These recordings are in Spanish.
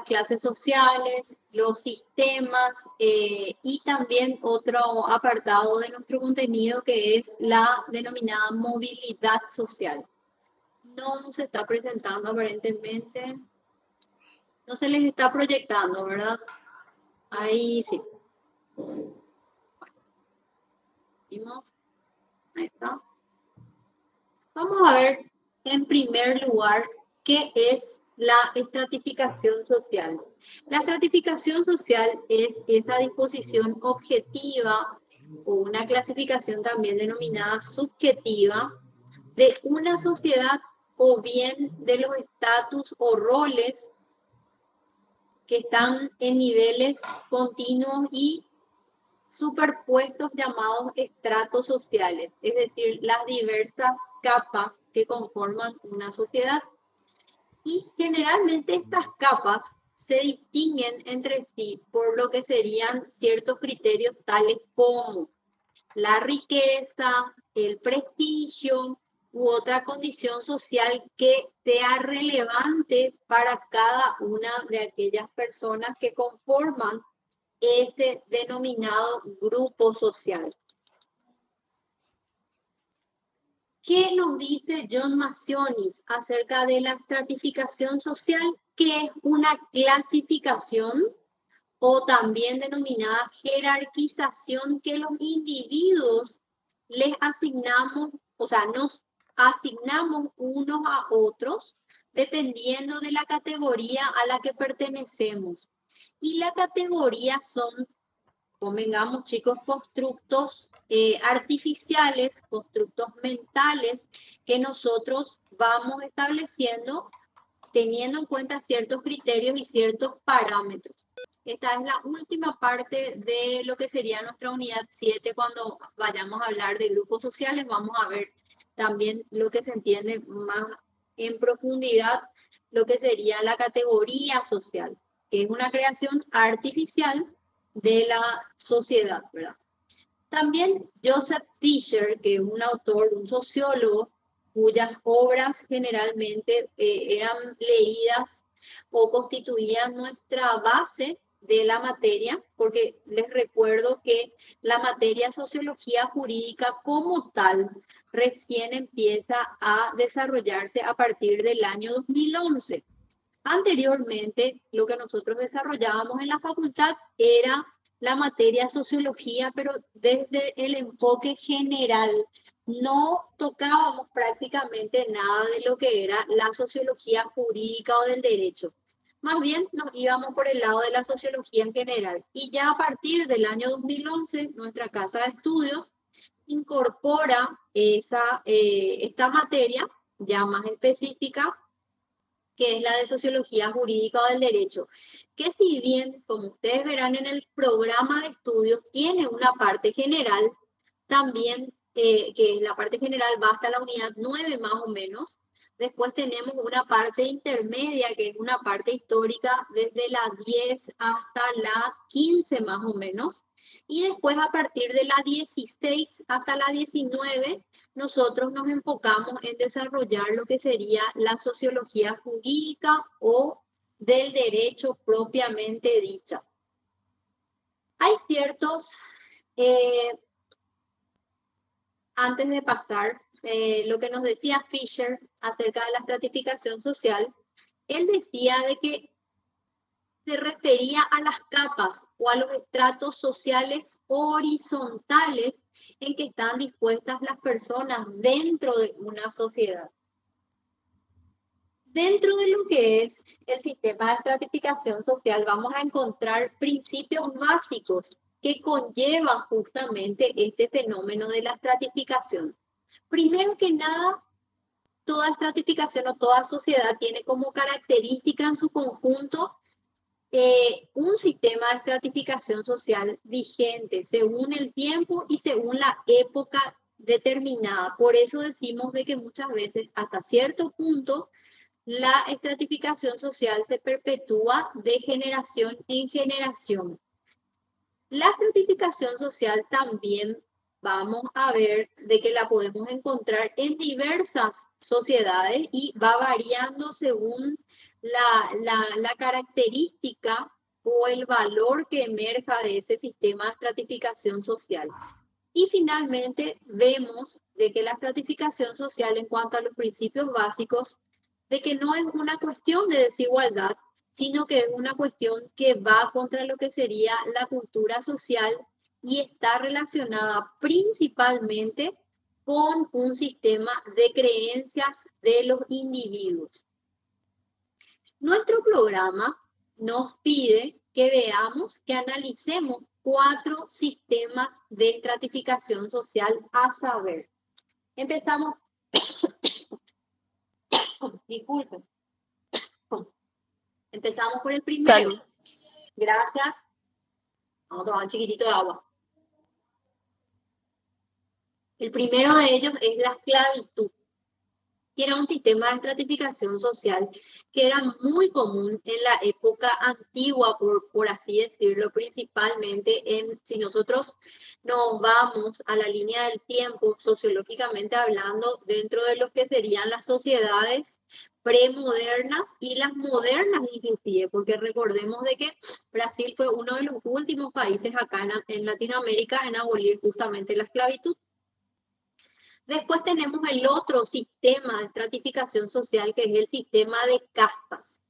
clases sociales, los sistemas y también otro apartado de nuestro contenido que es la denominada movilidad social. No se está presentando aparentemente, no se les está proyectando, ¿verdad? Ahí sí. ¿Vimos? Ahí está. Vamos a ver en primer lugar qué es la estratificación social. La estratificación social es esa disposición objetiva o una clasificación también denominada subjetiva de una sociedad o bien de los estatus o roles que están en niveles continuos y superpuestos llamados estratos sociales, es decir, las diversas capas que conforman una sociedad. Y generalmente estas capas se distinguen entre sí por lo que serían ciertos criterios tales como la riqueza, el prestigio u otra condición social que sea relevante para cada una de aquellas personas que conforman ese denominado grupo social. ¿Qué nos dice John Macionis acerca de la estratificación social? Que es una clasificación o también denominada jerarquización que los individuos les asignamos, o sea, nos asignamos unos a otros dependiendo de la categoría a la que pertenecemos. Y la categoría son, convengamos chicos, constructos artificiales, constructos mentales que nosotros vamos estableciendo teniendo en cuenta ciertos criterios y ciertos parámetros. Esta es la última parte de lo que sería nuestra unidad 7. Cuando vayamos a hablar de grupos sociales, vamos a ver también lo que se entiende más en profundidad, lo que sería la categoría social, que es una creación artificial de la sociedad, ¿verdad? También Joseph Fisher, que es un autor, un sociólogo, cuyas obras generalmente eran leídas o constituían nuestra base de la materia, porque les recuerdo que la materia sociología jurídica como tal recién empieza a desarrollarse a partir del año 2011. Anteriormente, lo que nosotros desarrollábamos en la facultad era la materia sociología, pero desde el enfoque general. No tocábamos prácticamente nada de lo que era la sociología jurídica o del derecho. Más bien nos íbamos por el lado de la sociología en general. Y ya a partir del año 2011, nuestra casa de estudios incorpora esta materia ya más específica, que es la de sociología jurídica o del derecho, que si bien, como ustedes verán en el programa de estudios, tiene una parte general, también, que la parte general va hasta la unidad 9 más o menos. Después tenemos una parte intermedia, que es una parte histórica desde la 10 hasta la 15 más o menos. Y después a partir de la 16 hasta la 19, nosotros nos enfocamos en desarrollar lo que sería la sociología jurídica o del derecho propiamente dicha. Hay ciertos, antes de pasar, lo que nos decía Fisher acerca de la estratificación social, él decía de que se refería a las capas o a los estratos sociales horizontales en que están dispuestas las personas dentro de una sociedad. Dentro de lo que es el sistema de estratificación social vamos a encontrar principios básicos que conllevan justamente este fenómeno de la estratificación. Primero que nada, toda estratificación o toda sociedad tiene como característica en su conjunto un sistema de estratificación social vigente según el tiempo y según la época determinada. Por eso decimos de que muchas veces, hasta cierto punto, la estratificación social se perpetúa de generación en generación. La estratificación social también vamos a ver de que la podemos encontrar en diversas sociedades y va variando según la característica o el valor que emerja de ese sistema de estratificación social. Y finalmente vemos de que la estratificación social en cuanto a los principios básicos, de que no es una cuestión de desigualdad, sino que es una cuestión que va contra lo que sería la cultura social y está relacionada principalmente con un sistema de creencias de los individuos. Nuestro programa nos pide que veamos, que analicemos 4 sistemas de estratificación social a saber. Empezamos, disculpen, empezamos por el primero. Salud. Gracias. Vamos a tomar un chiquitito de agua. El primero de ellos es la esclavitud, que era un sistema de estratificación social que era muy común en la época antigua, por así decirlo, principalmente si nosotros nos vamos a la línea del tiempo, sociológicamente hablando, dentro de lo que serían las sociedades premodernas y las modernas inclusive, porque recordemos de que Brasil fue uno de los últimos países acá en Latinoamérica en abolir justamente la esclavitud. Después tenemos el otro sistema de estratificación social, que es el sistema de castas.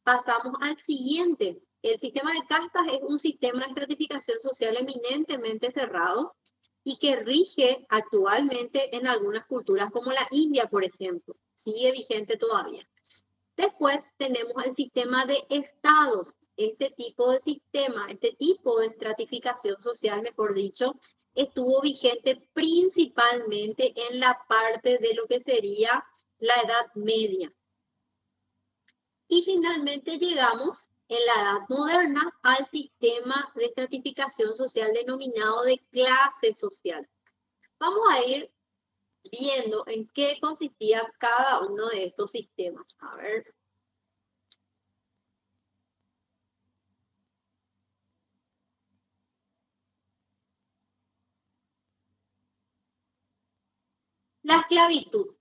Pasamos al siguiente. El sistema de castas es un sistema de estratificación social eminentemente cerrado y que rige actualmente en algunas culturas como la India, por ejemplo. Sigue vigente todavía. Después tenemos el sistema de estados. Este tipo de sistema, este tipo de estratificación social, mejor dicho, estuvo vigente principalmente en la parte de lo que sería la Edad Media. Y finalmente llegamos en la Edad Moderna al sistema de estratificación social denominado de clase social. Vamos a ir viendo en qué consistía cada uno de estos sistemas. A ver. La esclavitud.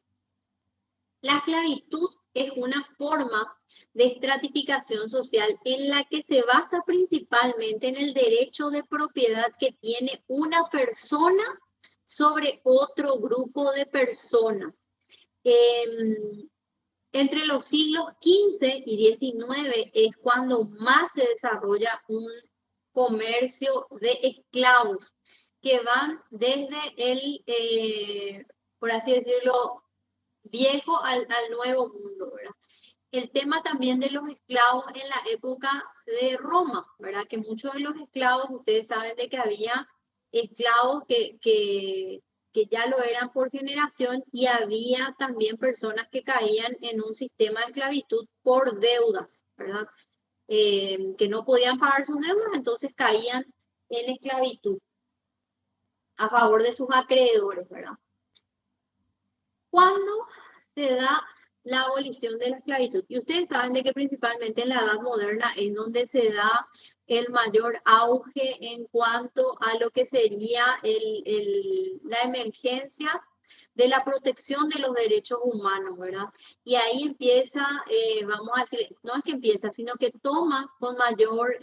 La esclavitud es una forma de estratificación social en la que se basa principalmente en el derecho de propiedad que tiene una persona sobre otro grupo de personas. Entre los siglos XV y XIX es cuando más se desarrolla un comercio de esclavos que van desde el, por así decirlo, viejo al nuevo mundo, ¿verdad? El tema también de los esclavos en la época de Roma, ¿verdad? Que muchos de los esclavos, ustedes saben de que había esclavos que ya lo eran por generación y había también personas que caían en un sistema de esclavitud por deudas, ¿verdad? Que no podían pagar sus deudas, entonces caían en esclavitud a favor de sus acreedores, ¿verdad? ¿Cuándo se da la abolición de la esclavitud? Y ustedes saben de que principalmente en la Edad Moderna es donde se da el mayor auge en cuanto a lo que sería la emergencia de la protección de los derechos humanos, ¿verdad? Y ahí empieza, vamos a decir, no es que empieza, sino que toma con mayor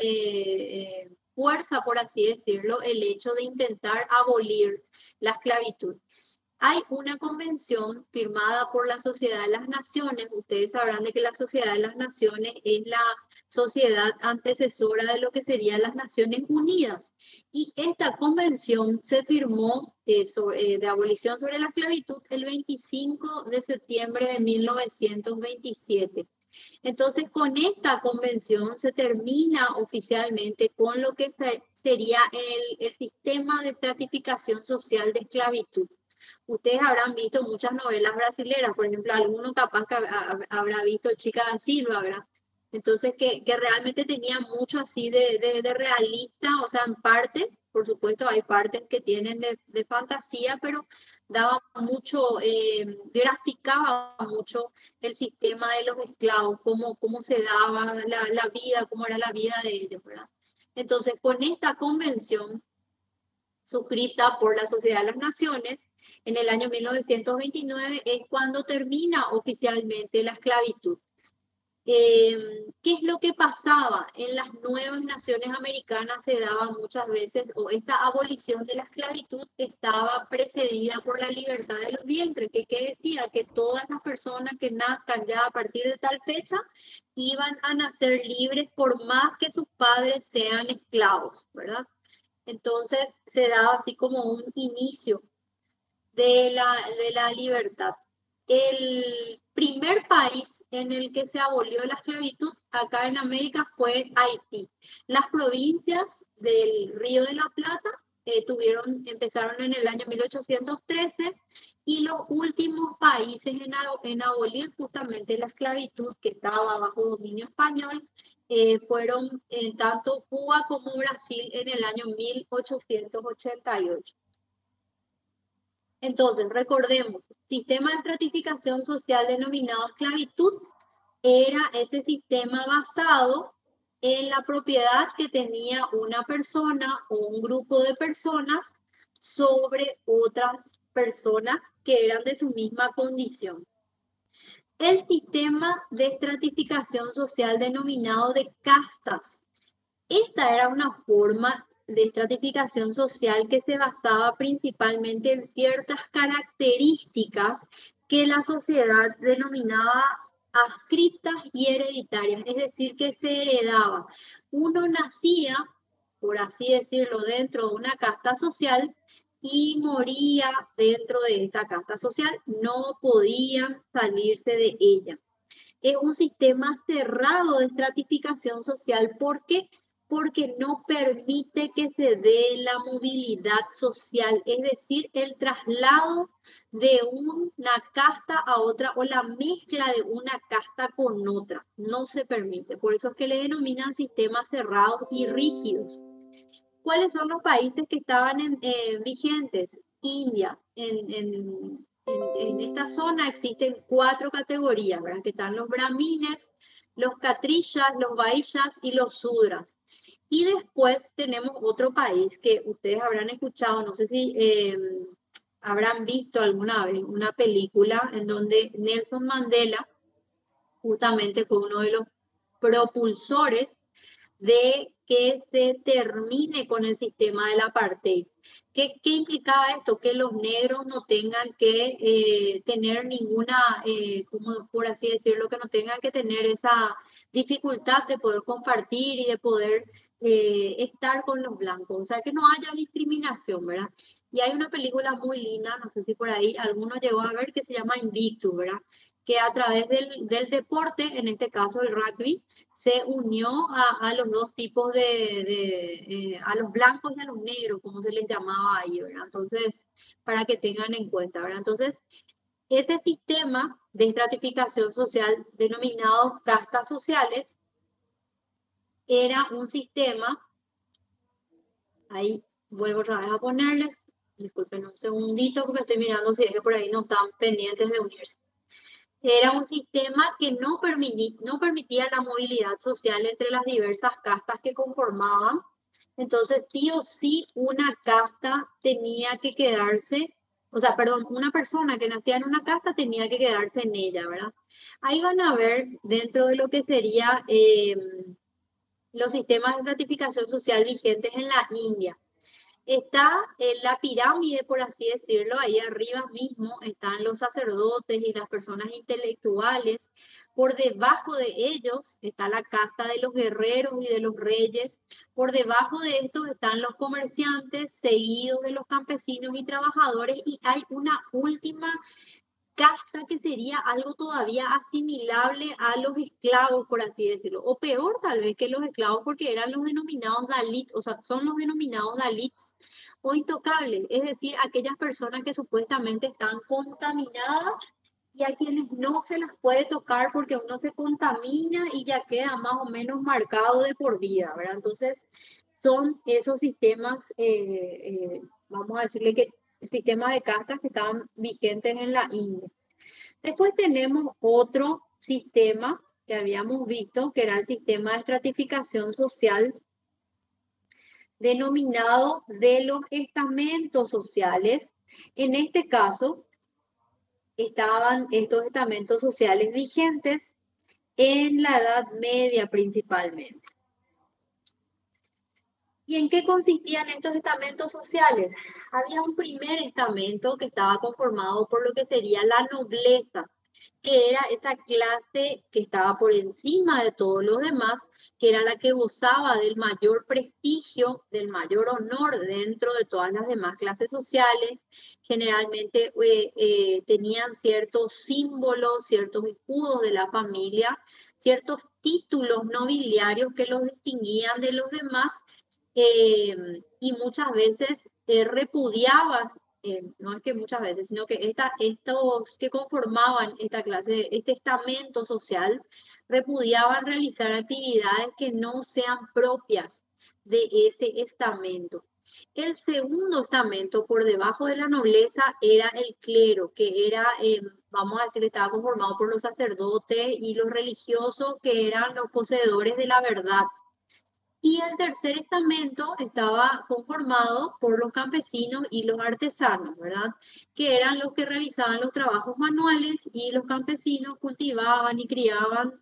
fuerza, por así decirlo, el hecho de intentar abolir la esclavitud. Hay una convención firmada por la Sociedad de las Naciones. Ustedes sabrán de que la Sociedad de las Naciones es la sociedad antecesora de lo que serían las Naciones Unidas. Y esta convención se firmó de abolición sobre la esclavitud el 25 de septiembre de 1927. Entonces, con esta convención se termina oficialmente con lo que sería el sistema de estratificación social de esclavitud. Ustedes habrán visto muchas novelas brasileras, por ejemplo, alguno capaz que habrá visto Chica da Silva, ¿verdad? Entonces, que realmente tenía mucho así de realista, o sea, en parte, por supuesto, hay partes que tienen de fantasía, pero daba mucho, graficaba mucho el sistema de los esclavos, cómo se daba la vida, cómo era la vida de ellos, ¿verdad? Entonces, con esta convención suscrita por la Sociedad de las Naciones, en el año 1929 es cuando termina oficialmente la esclavitud. ¿Qué es lo que pasaba? En las nuevas naciones americanas se daba muchas veces, o esta abolición de la esclavitud estaba precedida por la libertad de los vientres, que decía que todas las personas que nazcan ya a partir de tal fecha iban a nacer libres por más que sus padres sean esclavos, ¿verdad? Entonces se daba así como un inicio de la libertad. El primer país en el que se abolió la esclavitud acá en América fue Haití. Las provincias del Río de la Plata empezaron en el año 1813 y los últimos países en abolir justamente la esclavitud que estaba bajo dominio español fueron tanto Cuba como Brasil en el año 1888. Entonces, recordemos, sistema de estratificación social denominado esclavitud era ese sistema basado en la propiedad que tenía una persona o un grupo de personas sobre otras personas que eran de su misma condición. El sistema de estratificación social denominado de castas. Esta era una forma de estratificación social que se basaba principalmente en ciertas características que la sociedad denominaba adscritas y hereditarias, es decir, que se heredaba. Uno nacía, por así decirlo, dentro de una casta social y moría dentro de esta casta social, no podía salirse de ella. Es un sistema cerrado de estratificación social. ¿Por qué? Porque no permite que se dé la movilidad social, es decir, el traslado de una casta a otra o la mezcla de una casta con otra. No se permite. Por eso es que le denominan sistemas cerrados y rígidos. ¿Cuáles son los países que estaban vigentes? India. En esta zona existen 4 categorías, ¿verdad? Que están los brahmines, los khatriyas, los vaishyas y los sudras. Y después tenemos otro país que ustedes habrán escuchado, no sé si habrán visto alguna vez una película en donde Nelson Mandela justamente fue uno de los propulsores de que se termine con el sistema del apartheid. ¿Qué implicaba esto? Que los negros no tengan que tener ninguna, como por así decirlo, que no tengan que tener esa dificultad de poder compartir y de poder estar con los blancos. O sea, que no haya discriminación, ¿verdad? Y hay una película muy linda, no sé si por ahí alguno llegó a ver, que se llama Invictus, ¿verdad? Que a través del deporte, en este caso el rugby, se unió a los dos tipos a los blancos y a los negros, como se les llamaba ahí, ¿verdad? Entonces, para que tengan en cuenta, ¿verdad? Entonces, ese sistema de estratificación social denominado castas sociales era un sistema, ahí vuelvo otra vez a ponerles, disculpen un segundito porque estoy mirando si es que por ahí no están pendientes de unirse. Era un sistema que no permitía la movilidad social entre las diversas castas que conformaban. Entonces, sí o sí, una casta tenía que quedarse, o sea, perdón, una persona que nacía en una casta tenía que quedarse en ella, ¿verdad? Ahí van a ver dentro de lo que sería los sistemas de estratificación social vigentes en la India. Está en la pirámide, por así decirlo, ahí arriba mismo están los sacerdotes y las personas intelectuales. Por debajo de ellos está la casta de los guerreros y de los reyes. Por debajo de estos están los comerciantes, seguidos de los campesinos y trabajadores. Y hay una última casta que sería algo todavía asimilable a los esclavos, por así decirlo, o peor tal vez que los esclavos porque eran los denominados Dalits, o sea, son los denominados Dalits o intocables, es decir, aquellas personas que supuestamente están contaminadas y a quienes no se las puede tocar porque uno se contamina y ya queda más o menos marcado de por vida, ¿verdad? Entonces, son esos sistemas, vamos a decirle que sistemas de castas que estaban vigentes en la India. Después tenemos otro sistema que habíamos visto, que era el sistema de estratificación social denominado de los estamentos sociales. En este caso, estaban estos estamentos sociales vigentes en la Edad Media principalmente. ¿Y en qué consistían estos estamentos sociales? Había un primer estamento que estaba conformado por lo que sería la nobleza, que era esa clase que estaba por encima de todos los demás, que era la que gozaba del mayor prestigio, del mayor honor dentro de todas las demás clases sociales. Generalmente tenían ciertos símbolos, ciertos escudos de la familia, ciertos títulos nobiliarios que los distinguían de los demás, eh, y muchas veces repudiaban, no es que muchas veces, sino que estos que conformaban esta clase, este estamento social, repudiaban realizar actividades que no sean propias de ese estamento. El segundo estamento, por debajo de la nobleza, era el clero, que era, vamos a decir, estaba conformado por los sacerdotes y los religiosos, que eran los poseedores de la verdad. Y el tercer estamento estaba conformado por los campesinos y los artesanos, ¿verdad? Que eran los que realizaban los trabajos manuales y los campesinos cultivaban y criaban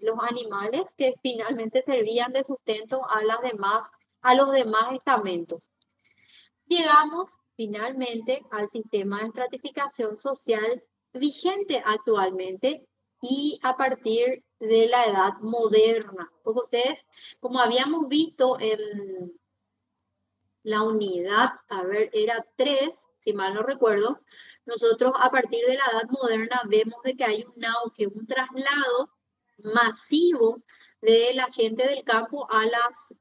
los animales que finalmente servían de sustento a los demás estamentos. Llegamos finalmente al sistema de estratificación social vigente actualmente y a partir de la edad moderna. Porque ustedes, como habíamos visto en la unidad, a ver, era 3, si mal no recuerdo, nosotros a partir de la edad moderna vemos de que hay un auge, un traslado masivo de la gente del campo a las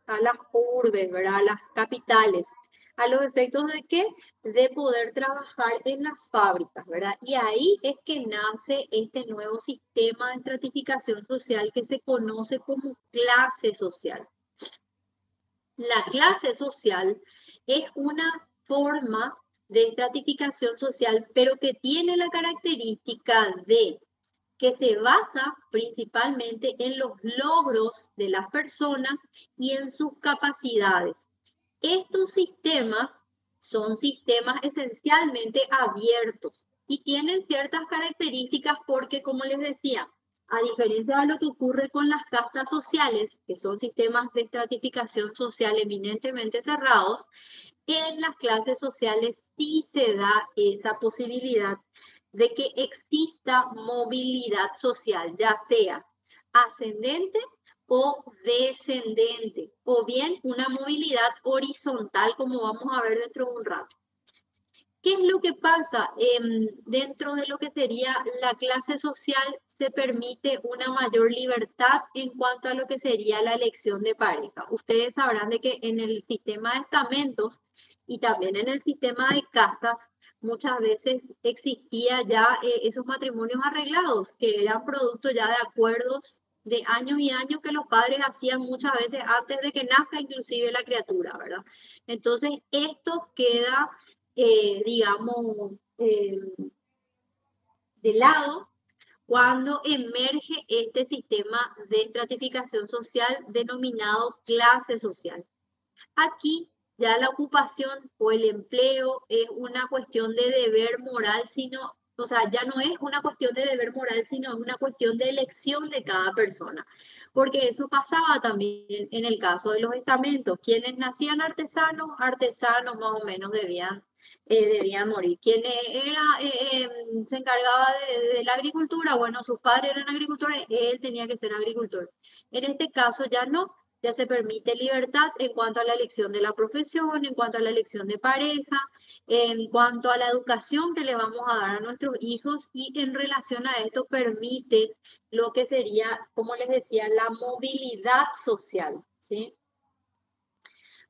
urbes, ¿verdad? A las capitales. ¿A los efectos de qué? De poder trabajar en las fábricas, ¿verdad? Y ahí es que nace este nuevo sistema de estratificación social que se conoce como clase social. La clase social es una forma de estratificación social, pero que tiene la característica de que se basa principalmente en los logros de las personas y en sus capacidades. Estos sistemas son sistemas esencialmente abiertos y tienen ciertas características porque, como les decía, a diferencia de lo que ocurre con las castas sociales, que son sistemas de estratificación social eminentemente cerrados, en las clases sociales sí se da esa posibilidad de que exista movilidad social, ya sea ascendente o descendente, o bien una movilidad horizontal, como vamos a ver dentro de un rato. ¿Qué es lo que pasa? Dentro de lo que sería la clase social se permite una mayor libertad en cuanto a lo que sería la elección de pareja. Ustedes sabrán de que en el sistema de estamentos y también en el sistema de castas muchas veces existía ya esos matrimonios arreglados que eran producto ya de acuerdos de años y años que los padres hacían muchas veces antes de que nazca inclusive la criatura, ¿verdad? Entonces esto queda digamos, de lado cuando emerge este sistema de estratificación social denominado clase social. Aquí ya la ocupación o el empleo es una cuestión de deber moral, sino, o sea, ya no es una cuestión de deber moral, sino es una cuestión de elección de cada persona. Porque eso pasaba también en el caso de los estamentos. Quienes nacían artesanos, artesanos más o menos debían morir. Se encargaba de la agricultura, bueno, sus padres eran agricultores, él tenía que ser agricultor. En este caso ya no, ya se permite libertad en cuanto a la elección de la profesión, en cuanto a la elección de pareja, en cuanto a la educación que le vamos a dar a nuestros hijos y en relación a esto permite lo que sería, como les decía, la movilidad social, ¿sí?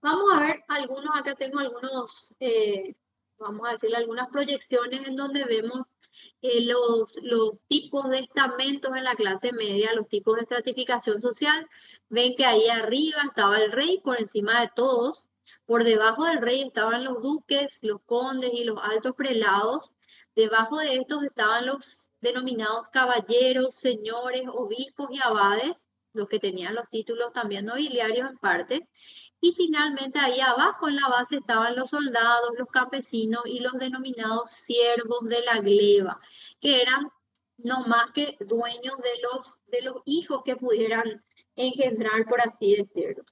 Vamos a ver algunos, acá tengo algunos, vamos a decirle algunas proyecciones en donde vemos los tipos de estamentos en la clase media, los tipos de estratificación social. Ven que ahí arriba estaba el rey por encima de todos. Por debajo del rey estaban los duques, los condes y los altos prelados. Debajo de estos estaban los denominados caballeros, señores, obispos y abades, los que tenían los títulos también nobiliarios en parte. Y finalmente ahí abajo en la base estaban los soldados, los campesinos y los denominados siervos de la gleba, que eran no más que dueños de los hijos que pudieran engendrar, por así decirlo.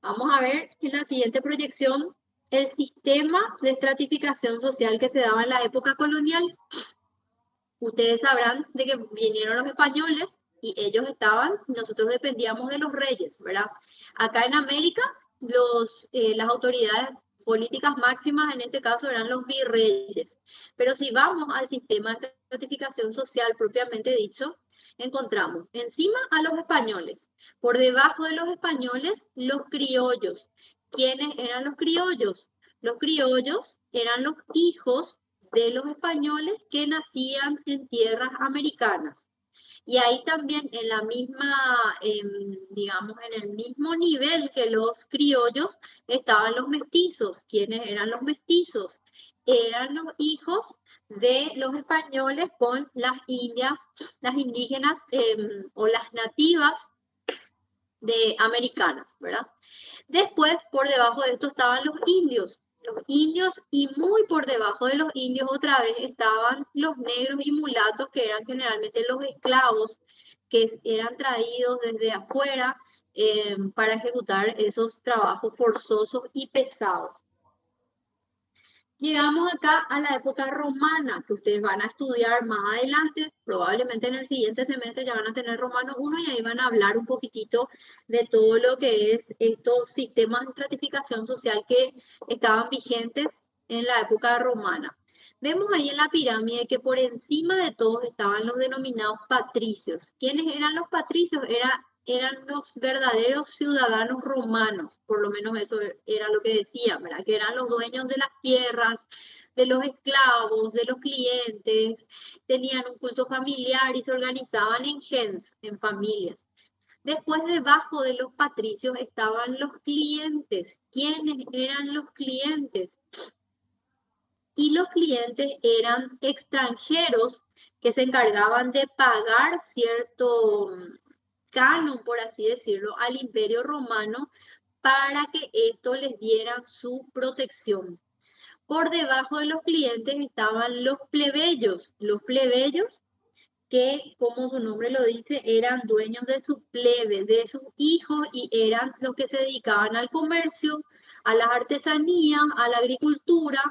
Vamos a ver en la siguiente proyección el sistema de estratificación social que se daba en la época colonial. Ustedes sabrán de que vinieron los españoles y ellos nosotros dependíamos de los reyes, ¿verdad? Acá en América, las autoridades políticas máximas en este caso eran los virreyes. Pero si vamos al sistema de estratificación social propiamente dicho, encontramos encima a los españoles, por debajo de los españoles, los criollos. ¿Quiénes eran los criollos? Los criollos eran los hijos de los españoles que nacían en tierras americanas. Y ahí también en la misma, digamos, en el mismo nivel que los criollos estaban los mestizos. ¿Quiénes eran los mestizos? Eran los hijos de los españoles con las indias, las indígenas o las nativas de americanas, ¿verdad? Después, por debajo de esto estaban los indios y muy por debajo de los indios otra vez estaban los negros y mulatos que eran generalmente los esclavos que eran traídos desde afuera para ejecutar esos trabajos forzosos y pesados. Llegamos acá a la época romana, que ustedes van a estudiar más adelante, probablemente en el siguiente semestre ya van a tener Romano 1 y ahí van a hablar un poquitito de todo lo que es estos sistemas de estratificación social que estaban vigentes en la época romana. Vemos ahí en la pirámide que por encima de todos estaban los denominados patricios. ¿Quiénes eran los patricios? Eran los verdaderos ciudadanos romanos, por lo menos eso era lo que decían, ¿verdad? Que eran los dueños de las tierras, de los esclavos, de los clientes, tenían un culto familiar y se organizaban en gens, en familias. Después, debajo de los patricios estaban los clientes. ¿Quiénes eran los clientes? Y los clientes eran extranjeros que se encargaban de pagar cierto canon, por así decirlo, al Imperio Romano para que esto les diera su protección. Por debajo de los clientes estaban los plebeyos que, como su nombre lo dice, eran dueños de sus plebes, de sus hijos y eran los que se dedicaban al comercio, a las artesanías, a la agricultura.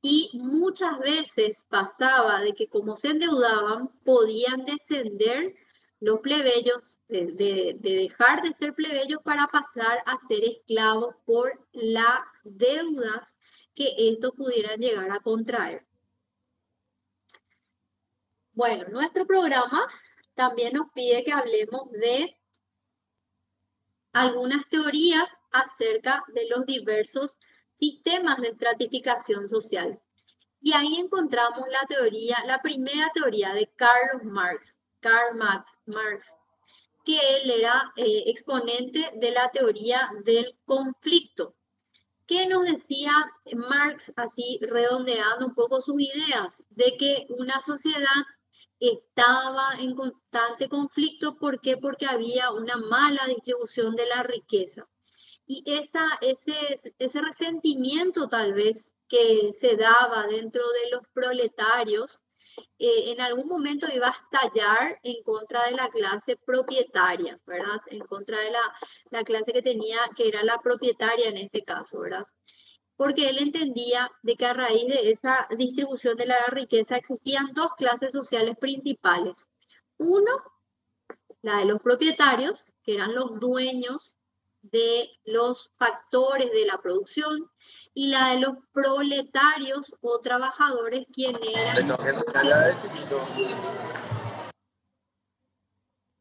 Y muchas veces pasaba de que como se endeudaban, podían descender los plebeyos, de dejar de ser plebeyos para pasar a ser esclavos por las deudas que estos pudieran llegar a contraer. Bueno, nuestro programa también nos pide que hablemos de algunas teorías acerca de los diversos sistemas de estratificación social. Y ahí encontramos la primera teoría de Karl Marx, que él era exponente de la teoría del conflicto. ¿Qué nos decía Marx, así redondeando un poco sus ideas? De que una sociedad estaba en constante conflicto. ¿Por qué? Porque había una mala distribución de la riqueza. Y ese resentimiento tal vez que se daba dentro de los proletarios, en algún momento iba a estallar en contra de la clase propietaria, ¿verdad? En contra de la clase que era la propietaria en este caso, ¿verdad? Porque él entendía de que a raíz de esa distribución de la riqueza existían dos clases sociales principales. Uno, la de los propietarios, que eran los dueños de los factores de la producción, y la de los proletarios o trabajadores, quienes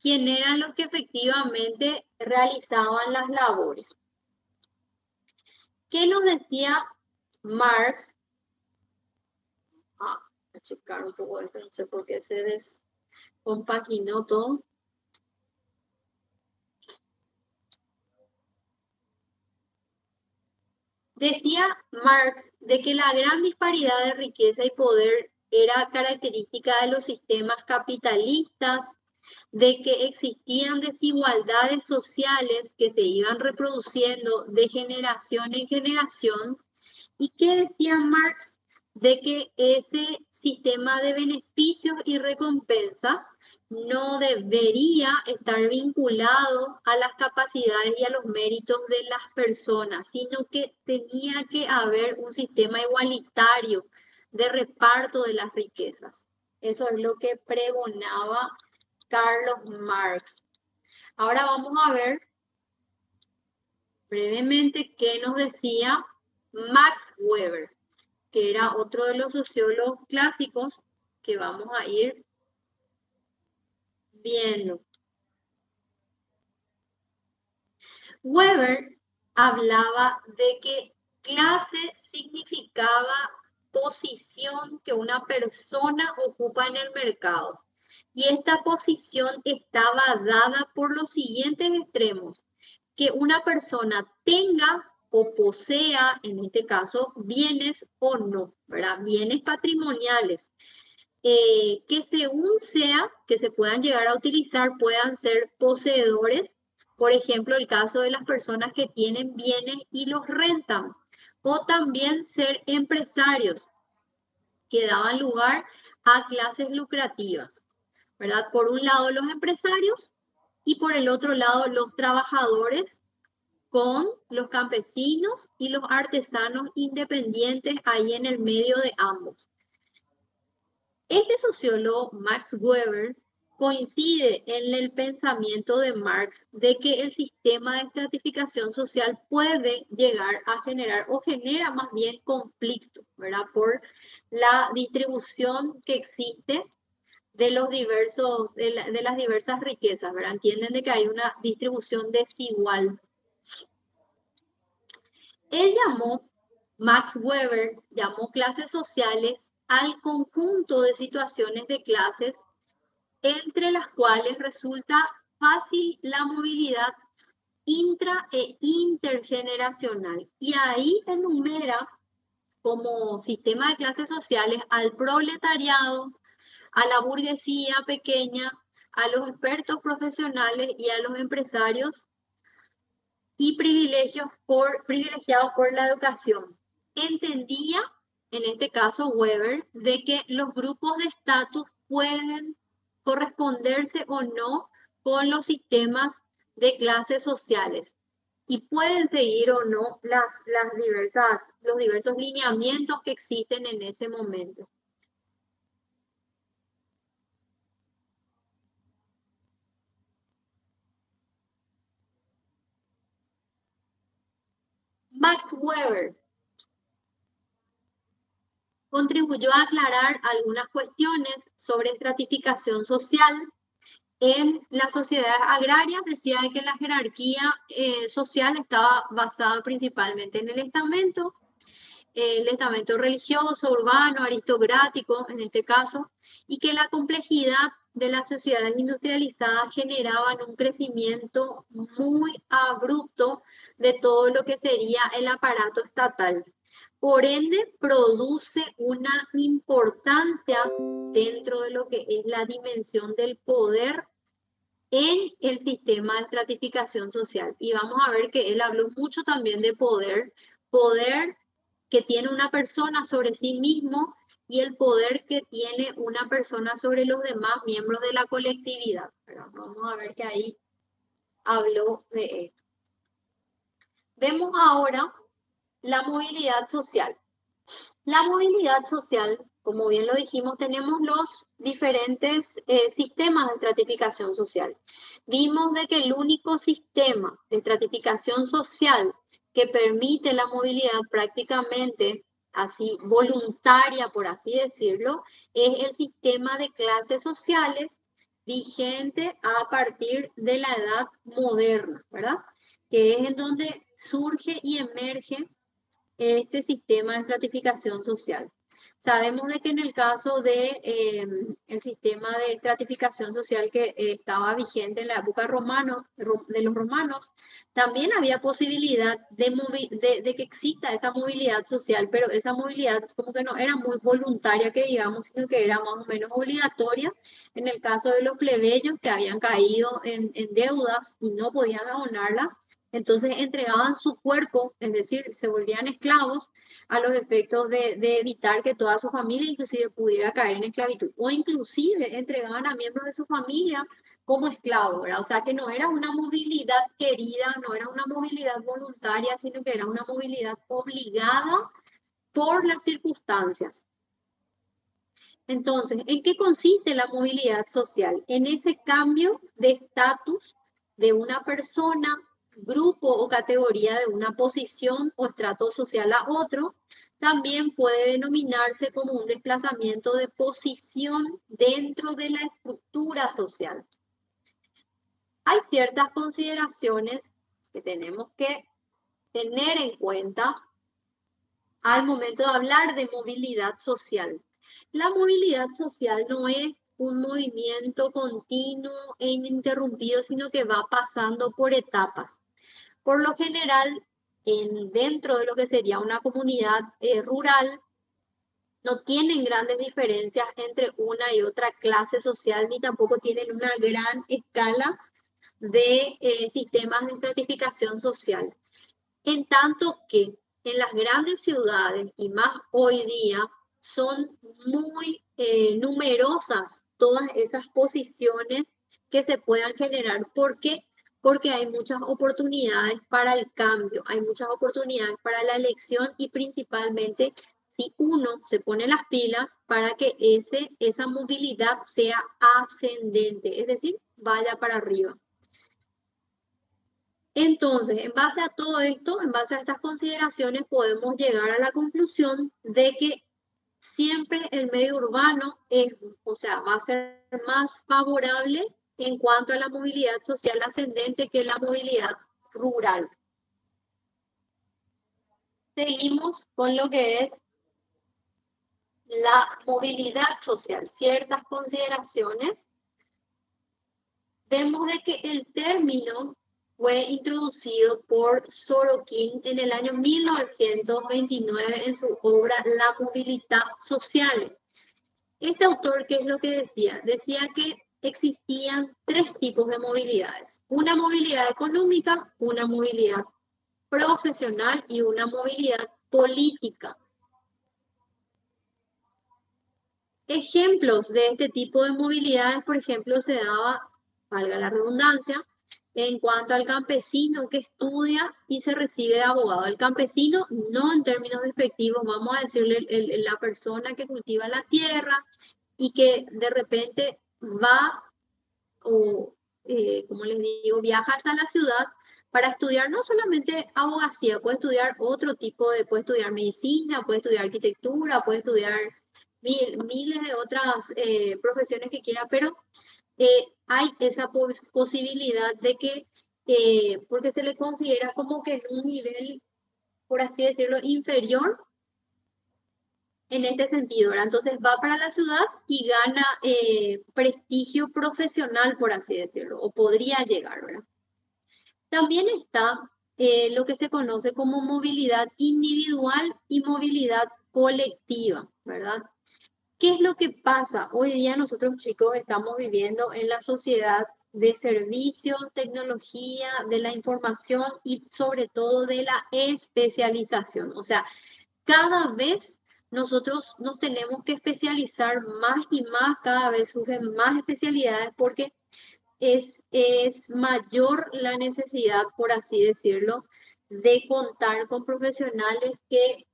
eran los que efectivamente realizaban las labores. ¿Qué nos decía Marx? A checar un poco esto, no sé por qué se descompaginó todo. Decía Marx de que la gran disparidad de riqueza y poder era característica de los sistemas capitalistas, de que existían desigualdades sociales que se iban reproduciendo de generación en generación. ¿Y qué decía Marx? de que ese sistema de beneficios y recompensas no debería estar vinculado a las capacidades y a los méritos de las personas, sino que tenía que haber un sistema igualitario de reparto de las riquezas. Eso es lo que pregonaba Carlos Marx. Ahora vamos a ver brevemente qué nos decía Max Weber, que era otro de los sociólogos clásicos que vamos a ir viendo. Weber hablaba de que clase significaba posición que una persona ocupa en el mercado. Y esta posición estaba dada por los siguientes extremos: que una persona tenga o posea, en este caso, bienes o no, ¿verdad? Bienes patrimoniales, que según sea que se puedan llegar a utilizar, puedan ser poseedores. Por ejemplo, el caso de las personas que tienen bienes y los rentan. O también ser empresarios, que daban lugar a clases lucrativas, ¿verdad? Por un lado los empresarios y por el otro lado los trabajadores, con los campesinos y los artesanos independientes ahí en el medio de ambos. Este sociólogo, Max Weber, coincide en el pensamiento de Marx de que el sistema de estratificación social puede llegar a generar, o genera más bien, conflicto, ¿verdad? Por la distribución que existe de los diversos, de las diversas riquezas, ¿verdad? Entienden de que hay una distribución desigual. Él llamó, Max Weber llamó clases sociales al conjunto de situaciones de clases entre las cuales resulta fácil la movilidad intra e intergeneracional. Y ahí enumera como sistema de clases sociales al proletariado, a la burguesía pequeña, a los expertos profesionales y a los empresarios, y privilegiados por la educación. Entendía, en este caso Weber, de que los grupos de estatus pueden corresponderse o no con los sistemas de clases sociales y pueden seguir o no los diversos lineamientos que existen en ese momento. Max Weber contribuyó a aclarar algunas cuestiones sobre estratificación social. En las sociedades agrarias decía que la jerarquía social estaba basada principalmente en el estamento religioso, urbano, aristocrático en este caso, y que la complejidad de las sociedades industrializadas generaban un crecimiento muy abrupto de todo lo que sería el aparato estatal. Por ende, produce una importancia dentro de lo que es la dimensión del poder en el sistema de estratificación social. Y vamos a ver que él habló mucho también de poder que tiene una persona sobre sí mismo y el poder que tiene una persona sobre los demás miembros de la colectividad. Pero vamos a ver que ahí habló de esto. Vemos ahora la movilidad social. La movilidad social, como bien lo dijimos, tenemos los diferentes sistemas de estratificación social. Vimos de que el único sistema de estratificación social que permite la movilidad prácticamente así voluntaria, por así decirlo, es el sistema de clases sociales vigente a partir de la edad moderna, ¿verdad? Que es en donde surge y emerge este sistema de estratificación social. Sabemos de que en el caso de el sistema de estratificación social que estaba vigente en la época de los romanos, también había posibilidad de que exista esa movilidad social, pero esa movilidad como que no era muy voluntaria, que digamos, sino que era más o menos obligatoria en el caso de los plebeyos que habían caído en deudas y no podían abonarla. Entonces entregaban su cuerpo, es decir, se volvían esclavos a los efectos de evitar que toda su familia inclusive pudiera caer en esclavitud. O inclusive entregaban a miembros de su familia como esclavos, ¿verdad? O sea que no era una movilidad querida, no era una movilidad voluntaria, sino que era una movilidad obligada por las circunstancias. Entonces, ¿en qué consiste la movilidad social? En ese cambio de estatus de una persona, grupo o categoría de una posición o estrato social a otro. También puede denominarse como un desplazamiento de posición dentro de la estructura social. Hay ciertas consideraciones que tenemos que tener en cuenta al momento de hablar de movilidad social. La movilidad social no es un movimiento continuo e ininterrumpido, sino que va pasando por etapas. Por lo general, dentro de lo que sería una comunidad rural, no tienen grandes diferencias entre una y otra clase social, ni tampoco tienen una gran escala de sistemas de estratificación social. En tanto que en las grandes ciudades, y más hoy día, son muy numerosas todas esas posiciones que se puedan generar. ¿Por qué? Porque hay muchas oportunidades para el cambio, hay muchas oportunidades para la elección y principalmente si uno se pone las pilas para que esa movilidad sea ascendente, es decir, vaya para arriba. Entonces, en base a todo esto, en base a estas consideraciones, podemos llegar a la conclusión de que siempre el medio urbano va a ser más favorable en cuanto a la movilidad social ascendente que la movilidad rural. Seguimos con lo que es la movilidad social, ciertas consideraciones. Vemos de que el término fue introducido por Sorokin en el año 1929 en su obra La movilidad social. Este autor, ¿qué es lo que decía? Decía que existían tres tipos de movilidades. Una movilidad económica, una movilidad profesional y una movilidad política. Ejemplos de este tipo de movilidades, por ejemplo, se daba, valga la redundancia, en cuanto al campesino que estudia y se recibe de abogado. El campesino, no en términos despectivos, vamos a decirle la persona que cultiva la tierra y que de repente va o, como les digo, viaja hasta la ciudad para estudiar no solamente abogacía, puede estudiar otro tipo puede estudiar medicina, puede estudiar arquitectura, puede estudiar miles de otras profesiones que quiera, pero hay esa posibilidad de que, porque se le considera como que en un nivel, por así decirlo, inferior en este sentido, ¿verdad? Entonces va para la ciudad y gana prestigio profesional, por así decirlo, o podría llegar, ¿verdad? También está lo que se conoce como movilidad individual y movilidad colectiva, ¿verdad? ¿Qué es lo que pasa? Hoy día nosotros chicos estamos viviendo en la sociedad de servicio, tecnología, de la información y sobre todo de la especialización. O sea, cada vez nosotros nos tenemos que especializar más y más, cada vez surgen más especialidades porque es mayor la necesidad, por así decirlo, de contar con profesionales que,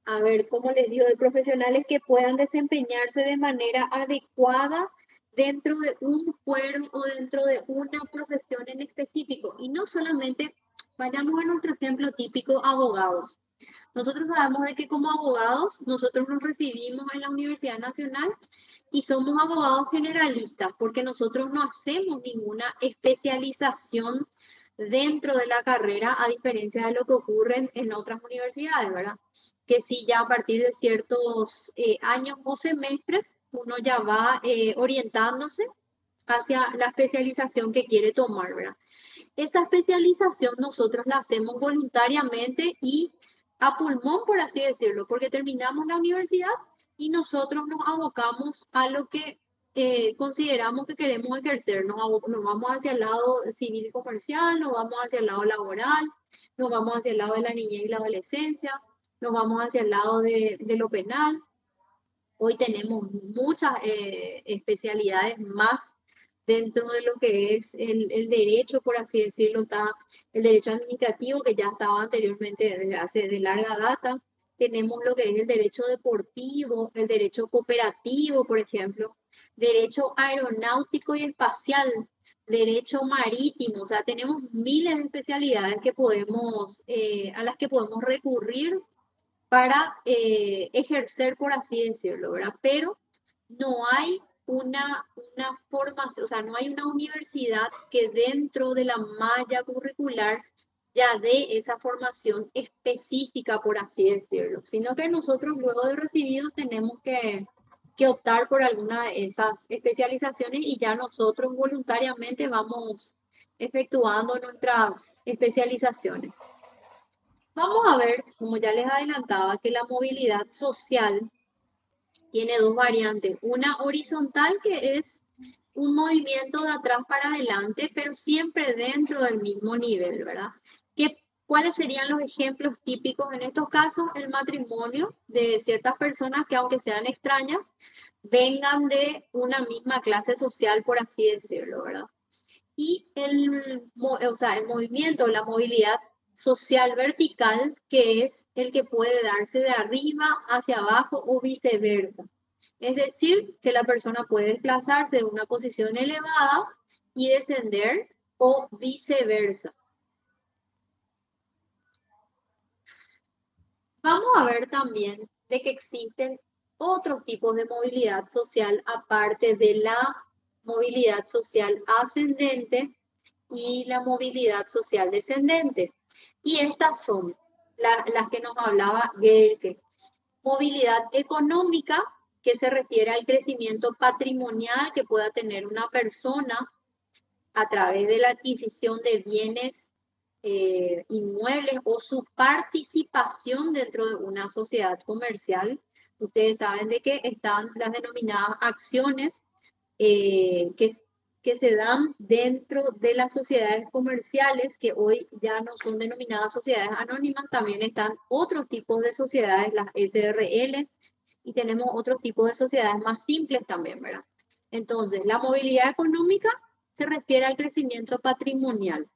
a ver, ¿cómo les digo? De profesionales que puedan desempeñarse de manera adecuada dentro de un fuero o dentro de una profesión en específico. Y no solamente, vayamos a nuestro ejemplo típico, abogados. Nosotros sabemos de que como abogados, nosotros nos recibimos en la Universidad Nacional y somos abogados generalistas, porque nosotros no hacemos ninguna especialización dentro de la carrera, a diferencia de lo que ocurre en otras universidades, ¿verdad? Que sí, ya a partir de ciertos años o semestres, uno ya va orientándose hacia la especialización que quiere tomar, ¿verdad? Esa especialización nosotros la hacemos voluntariamente y a pulmón, por así decirlo, porque terminamos la universidad y nosotros nos abocamos a lo que consideramos que queremos ejercer, nos vamos hacia el lado civil y comercial, nos vamos hacia el lado laboral, nos vamos hacia el lado de la niñez y la adolescencia, nos vamos hacia el lado de lo penal. Hoy tenemos muchas especialidades más dentro de lo que es el derecho, por así decirlo. Está el derecho administrativo, que ya estaba anteriormente desde hace de larga data. Tenemos lo que es el derecho deportivo, el derecho cooperativo, por ejemplo, derecho aeronáutico y espacial, derecho marítimo. O sea, tenemos miles de especialidades que podemos, a las que podemos recurrir para ejercer, por así decirlo, ¿verdad? Pero no hay una formación, o sea, no hay una universidad que dentro de la malla curricular ya dé esa formación específica, por así decirlo, sino que nosotros luego de recibidos tenemos que optar por alguna de esas especializaciones y ya nosotros voluntariamente vamos efectuando nuestras especializaciones. Vamos a ver, como ya les adelantaba, que la movilidad social tiene dos variantes. Una horizontal, que es un movimiento de atrás para adelante, pero siempre dentro del mismo nivel, ¿verdad? ¿Cuáles serían los ejemplos típicos en estos casos? El matrimonio de ciertas personas que, aunque sean extrañas, vengan de una misma clase social, por así decirlo, ¿verdad? Y o sea, el movimiento, la movilidad social vertical, que es el que puede darse de arriba hacia abajo o viceversa. Es decir, que la persona puede desplazarse de una posición elevada y descender o viceversa. Vamos a ver también de que existen otros tipos de movilidad social aparte de la movilidad social ascendente y la movilidad social descendente. Y estas son las que nos hablaba Gerke. Movilidad económica, que se refiere al crecimiento patrimonial que pueda tener una persona a través de la adquisición de bienes inmuebles o su participación dentro de una sociedad comercial. Ustedes saben de que están las denominadas acciones eh, que, que se dan dentro de las sociedades comerciales, que hoy ya no son denominadas sociedades anónimas. También están otros tipos de sociedades, las SRL, y tenemos otros tipos de sociedades más simples también, ¿verdad? Entonces, la movilidad económica se refiere al crecimiento patrimonial.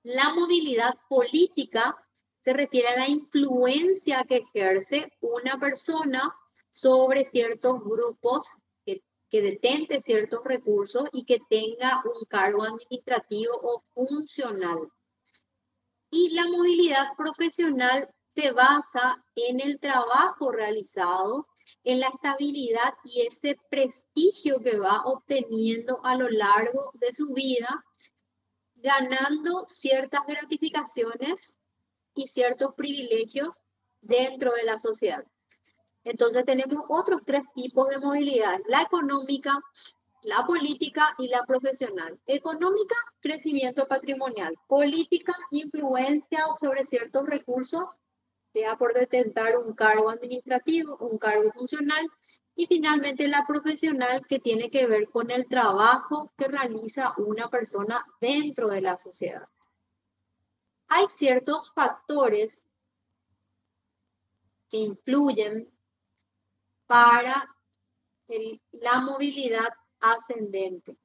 La movilidad política se refiere a la influencia que ejerce una persona sobre ciertos grupos que detente ciertos recursos y que tenga un cargo administrativo o funcional. Y la movilidad profesional se basa en el trabajo realizado, en la estabilidad y ese prestigio que va obteniendo a lo largo de su vida, ganando ciertas gratificaciones y ciertos privilegios dentro de la sociedad. Entonces tenemos otros tres tipos de movilidad: la económica, la política y la profesional. Económica, crecimiento patrimonial. Política, influencia sobre ciertos recursos, sea por detentar un cargo administrativo, un cargo funcional. Y finalmente la profesional, que tiene que ver con el trabajo que realiza una persona dentro de la sociedad. Hay ciertos factores que influyen para la movilidad ascendente.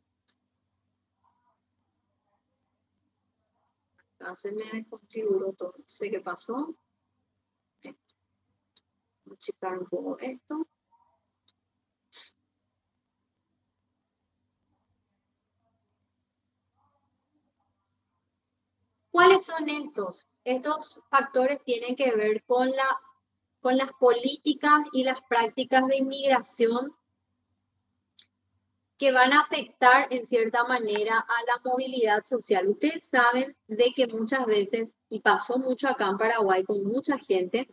Se me desconfiguró todo, no sé qué pasó. Voy a checar un poco esto. ¿Cuáles son estos? Estos factores tienen que ver con las políticas y las prácticas de inmigración que van a afectar en cierta manera a la movilidad social. Ustedes saben de que muchas veces, y pasó mucho acá en Paraguay con mucha gente,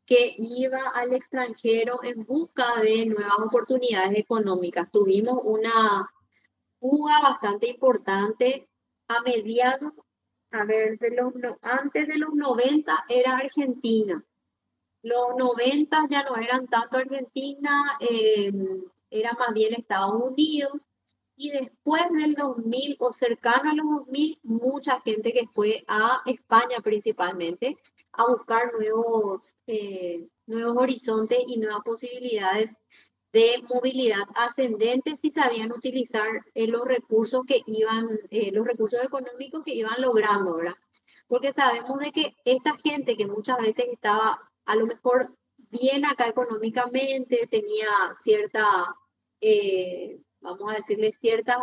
que iba al extranjero en busca de nuevas oportunidades económicas. Tuvimos una fuga bastante importante a mediados, a ver, antes de los 90 era Argentina. Los 90 ya no eran tanto Argentina, era más bien Estados Unidos. Y después del 2000 o cercano a los 2000, mucha gente que fue a España principalmente a buscar nuevos horizontes y nuevas posibilidades de movilidad ascendente si sabían utilizar los recursos económicos que iban logrando, ¿verdad? Porque sabemos de que esta gente que muchas veces estaba a lo mejor bien acá económicamente, tenía vamos a decirle, ciertas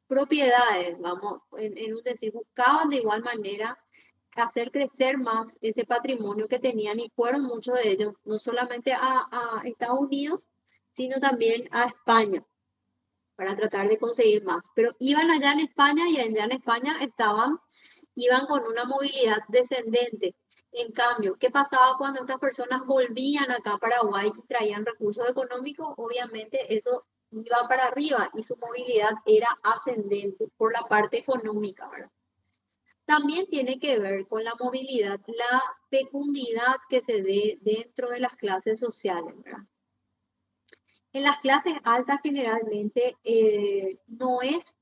propiedades, vamos, en un decir, buscaban de igual manera hacer crecer más ese patrimonio que tenían y fueron muchos de ellos, no solamente a Estados Unidos, sino también a España para tratar de conseguir más. Pero iban allá en España y allá en España iban con una movilidad descendente. En cambio, ¿qué pasaba cuando estas personas volvían acá a Paraguay y traían recursos económicos? Obviamente eso iba para arriba y su movilidad era ascendente por la parte económica, ¿verdad? También tiene que ver con la movilidad, la fecundidad que se dé dentro de las clases sociales, ¿verdad? En las clases altas generalmente no es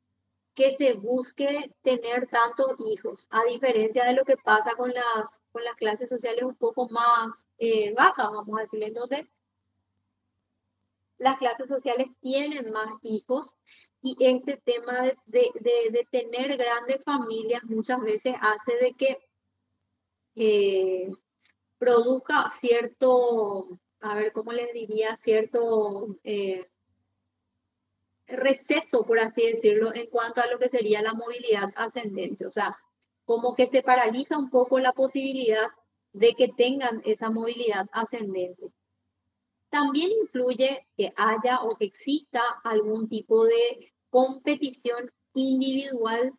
que se busque tener tantos hijos, a diferencia de lo que pasa con las clases sociales un poco más bajas, vamos a decirle, donde las clases sociales tienen más hijos y este tema de tener grandes familias muchas veces hace de que eh, produzca cierto, a ver, ¿cómo les diría? Cierto receso, por así decirlo, en cuanto a lo que sería la movilidad ascendente. O sea, como que se paraliza un poco la posibilidad de que tengan esa movilidad ascendente. También influye que haya o que exista algún tipo de competición individual.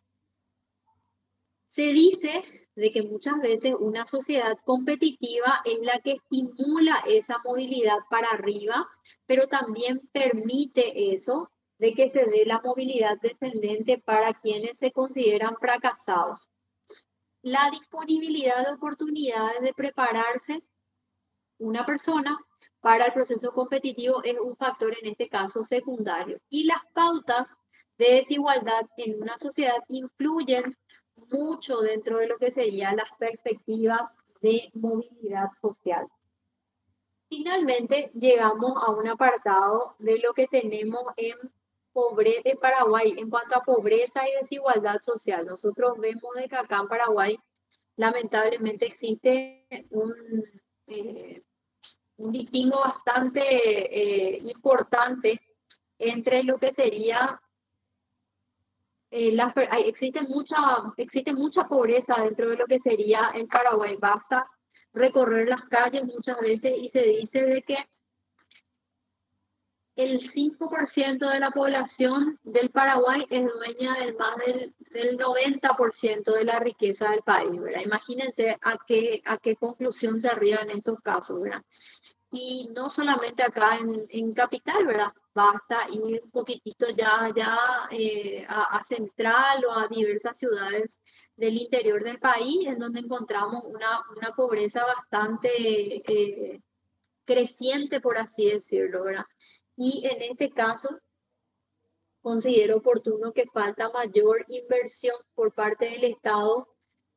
Se dice de que muchas veces una sociedad competitiva es la que estimula esa movilidad para arriba, pero también permite eso de que se dé la movilidad descendente para quienes se consideran fracasados. La disponibilidad de oportunidades de prepararse una persona para el proceso competitivo es un factor en este caso secundario. Y las pautas de desigualdad en una sociedad influyen mucho dentro de lo que serían las perspectivas de movilidad social. Finalmente, llegamos a un apartado de lo que tenemos en Paraguay en cuanto a pobreza y desigualdad social. Nosotros vemos de que acá en Paraguay lamentablemente existe eh, un distingo bastante importante entre lo que sería existe mucha pobreza dentro de lo que sería el Paraguay. Basta recorrer las calles muchas veces y se dice de que el 5% de la población del Paraguay es dueña del 90% de la riqueza del país, ¿verdad? Imagínense a qué conclusión se arriba en estos casos, ¿verdad? Y no solamente acá en Capital, ¿verdad? Basta ir un poquitito a Central o a diversas ciudades del interior del país, en donde encontramos una pobreza bastante creciente, por así decirlo, ¿verdad? Y en este caso, considero oportuno que falta mayor inversión por parte del Estado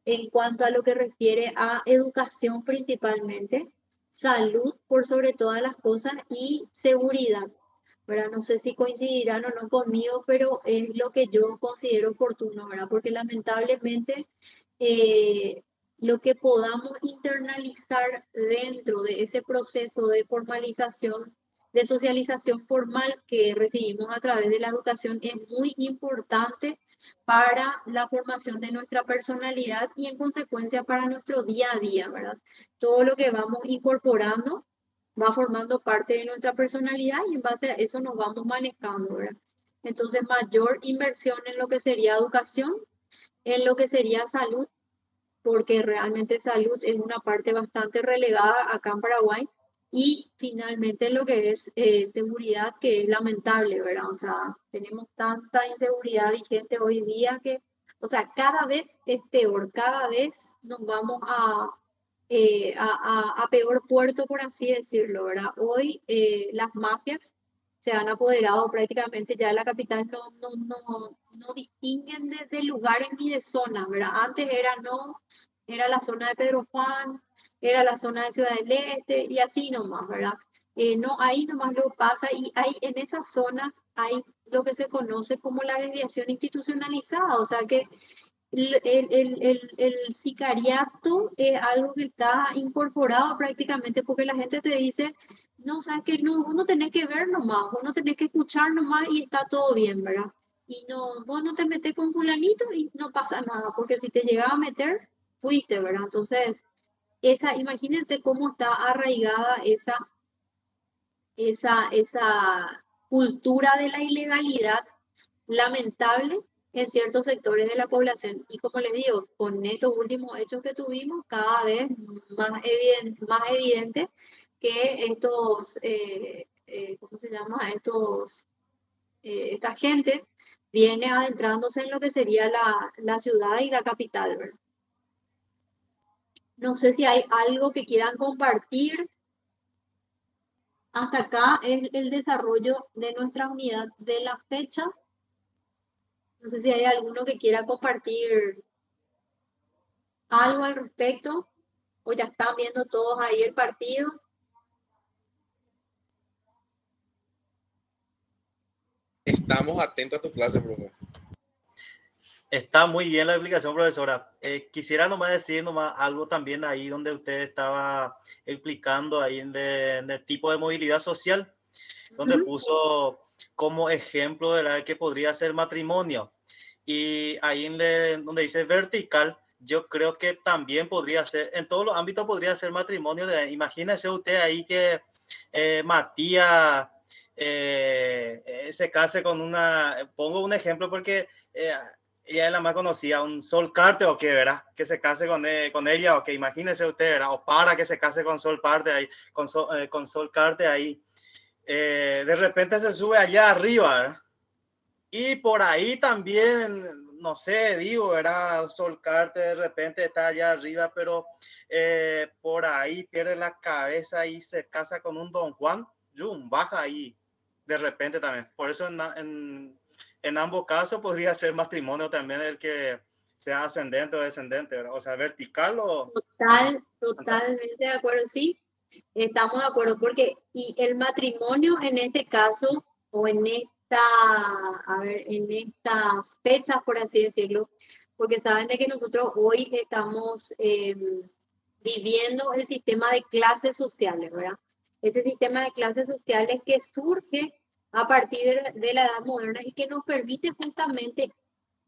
en cuanto a lo que refiere a educación principalmente, salud por sobre todas las cosas y seguridad. ¿Verdad? No sé si coincidirán o no conmigo, pero es lo que yo considero oportuno, ¿verdad? Porque lamentablemente eh, lo que podamos internalizar dentro de ese proceso de formalización, de socialización formal que recibimos a través de la educación es muy importante para la formación de nuestra personalidad y en consecuencia para nuestro día a día, ¿verdad? Todo lo que vamos incorporando va formando parte de nuestra personalidad y en base a eso nos vamos manejando, ¿verdad? Entonces, mayor inversión en lo que sería educación, en lo que sería salud, porque realmente salud es una parte bastante relegada acá en Paraguay. Y finalmente lo que es seguridad, que es lamentable, ¿verdad? O sea, tenemos tanta inseguridad vigente hoy día que, o sea, cada vez es peor, cada vez nos vamos a peor puerto, por así decirlo, ¿verdad? Hoy las mafias se han apoderado prácticamente ya de la capital, no distinguen de lugares ni de zonas, ¿verdad? Antes era no, era la zona de Pedro Juan, era la zona de Ciudad del Este y así nomás, ¿verdad? No, ahí nomás lo pasa y hay, en esas zonas hay lo que se conoce como la desviación institucionalizada, o sea que el sicariato es algo que está incorporado prácticamente porque la gente te dice, no, sabes que no, vos no tenés que ver nomás, vos no tenés que escuchar nomás y está todo bien, ¿verdad? Y no, vos no te metés con fulanito y no pasa nada, porque si te llegaba a meter, fuiste, ¿verdad? Entonces, imagínense cómo está arraigada esa cultura de la ilegalidad lamentable en ciertos sectores de la población. Y como les digo, con estos últimos hechos que tuvimos, cada vez más evidente que ¿cómo se llama? Esta gente viene adentrándose en lo que sería la ciudad y la capital, ¿verdad? No sé si hay algo que quieran compartir. Hasta acá es el desarrollo de nuestra unidad de la fecha. No sé si hay alguno que quiera compartir algo al respecto o ya están viendo todos ahí el partido. Estamos atentos a tu clase, profe. Está muy bien la explicación, profesora. Quisiera nomás decir nomás algo también ahí donde usted estaba explicando ahí en el tipo de movilidad social, donde puso como ejemplo de la que podría ser matrimonio. Y ahí donde dice vertical, yo creo que también podría ser, en todos los ámbitos podría ser matrimonio. Imagínese usted ahí que Matías se case con pongo un ejemplo porque ella es la más conocida, un Sol Carte o qué, ¿verdad? Que se case con ella o que imagínese usted, ¿verdad? O para que se case con Sol Carte ahí, con Sol Carte ahí. De repente se sube allá arriba, ¿verdad? Y por ahí también, no sé, digo, era Sol Carte de repente está allá arriba, pero por ahí pierde la cabeza y se casa con un Don Juan, baja ahí de repente también. Por eso en ambos casos podría ser matrimonio también el que sea ascendente o descendente, ¿verdad? O sea, vertical o... Totalmente de acuerdo, sí. Estamos de acuerdo porque y el matrimonio en este caso o en estas fechas, por así decirlo, porque saben de que nosotros hoy estamos viviendo el sistema de clases sociales, ¿verdad? Ese sistema de clases sociales que surge a partir de la edad moderna y que nos permite justamente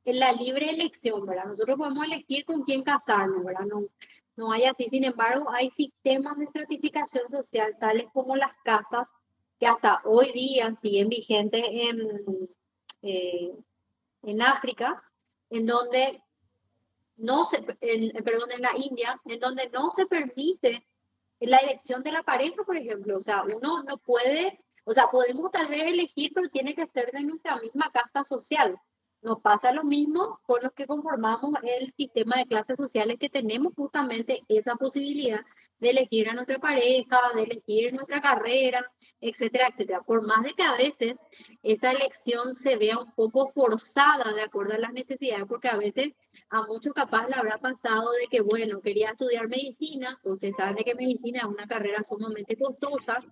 en la libre elección, ¿verdad? Nosotros podemos elegir con quién casarnos, ¿verdad? No hay así. Sin embargo, hay sistemas de estratificación social, tales como las castas, que hasta hoy día siguen vigentes eh, en África, en donde en la India, en donde no se permite la elección de la pareja, por ejemplo. O sea, uno no puede, o sea, podemos tal vez elegir, pero tiene que ser de nuestra misma casta social. Nos pasa lo mismo con los que conformamos el sistema de clases sociales, que tenemos justamente esa posibilidad de elegir a nuestra pareja, de elegir nuestra carrera, etcétera, etcétera. Por más de que a veces esa elección se vea un poco forzada de acuerdo a las necesidades, porque a veces a muchos capaz le habrá pasado de que, bueno, quería estudiar medicina, ustedes saben de que medicina es una carrera sumamente costosa,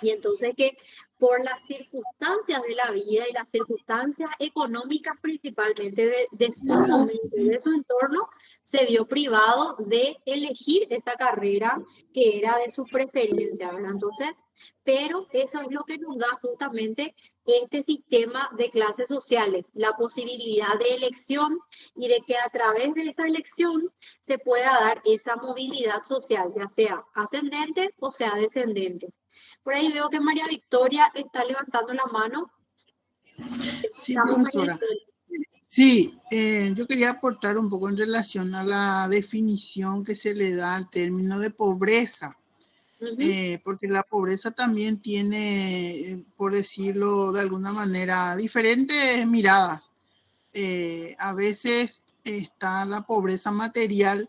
y entonces que por las circunstancias de la vida y las circunstancias económicas principalmente de su momento, de su entorno, se vio privado de elegir esa carrera que era de su preferencia, ¿verdad? Entonces, pero eso es lo que nos da justamente este sistema de clases sociales, la posibilidad de elección y de que a través de esa elección se pueda dar esa movilidad social, ya sea ascendente o sea descendente. Por ahí veo que María Victoria está levantando la mano. Sí, profesora. Sí, yo quería aportar un poco en relación a la definición que se le da al término de pobreza. Porque la pobreza también tiene, por decirlo de alguna manera, diferentes miradas. A veces está la pobreza material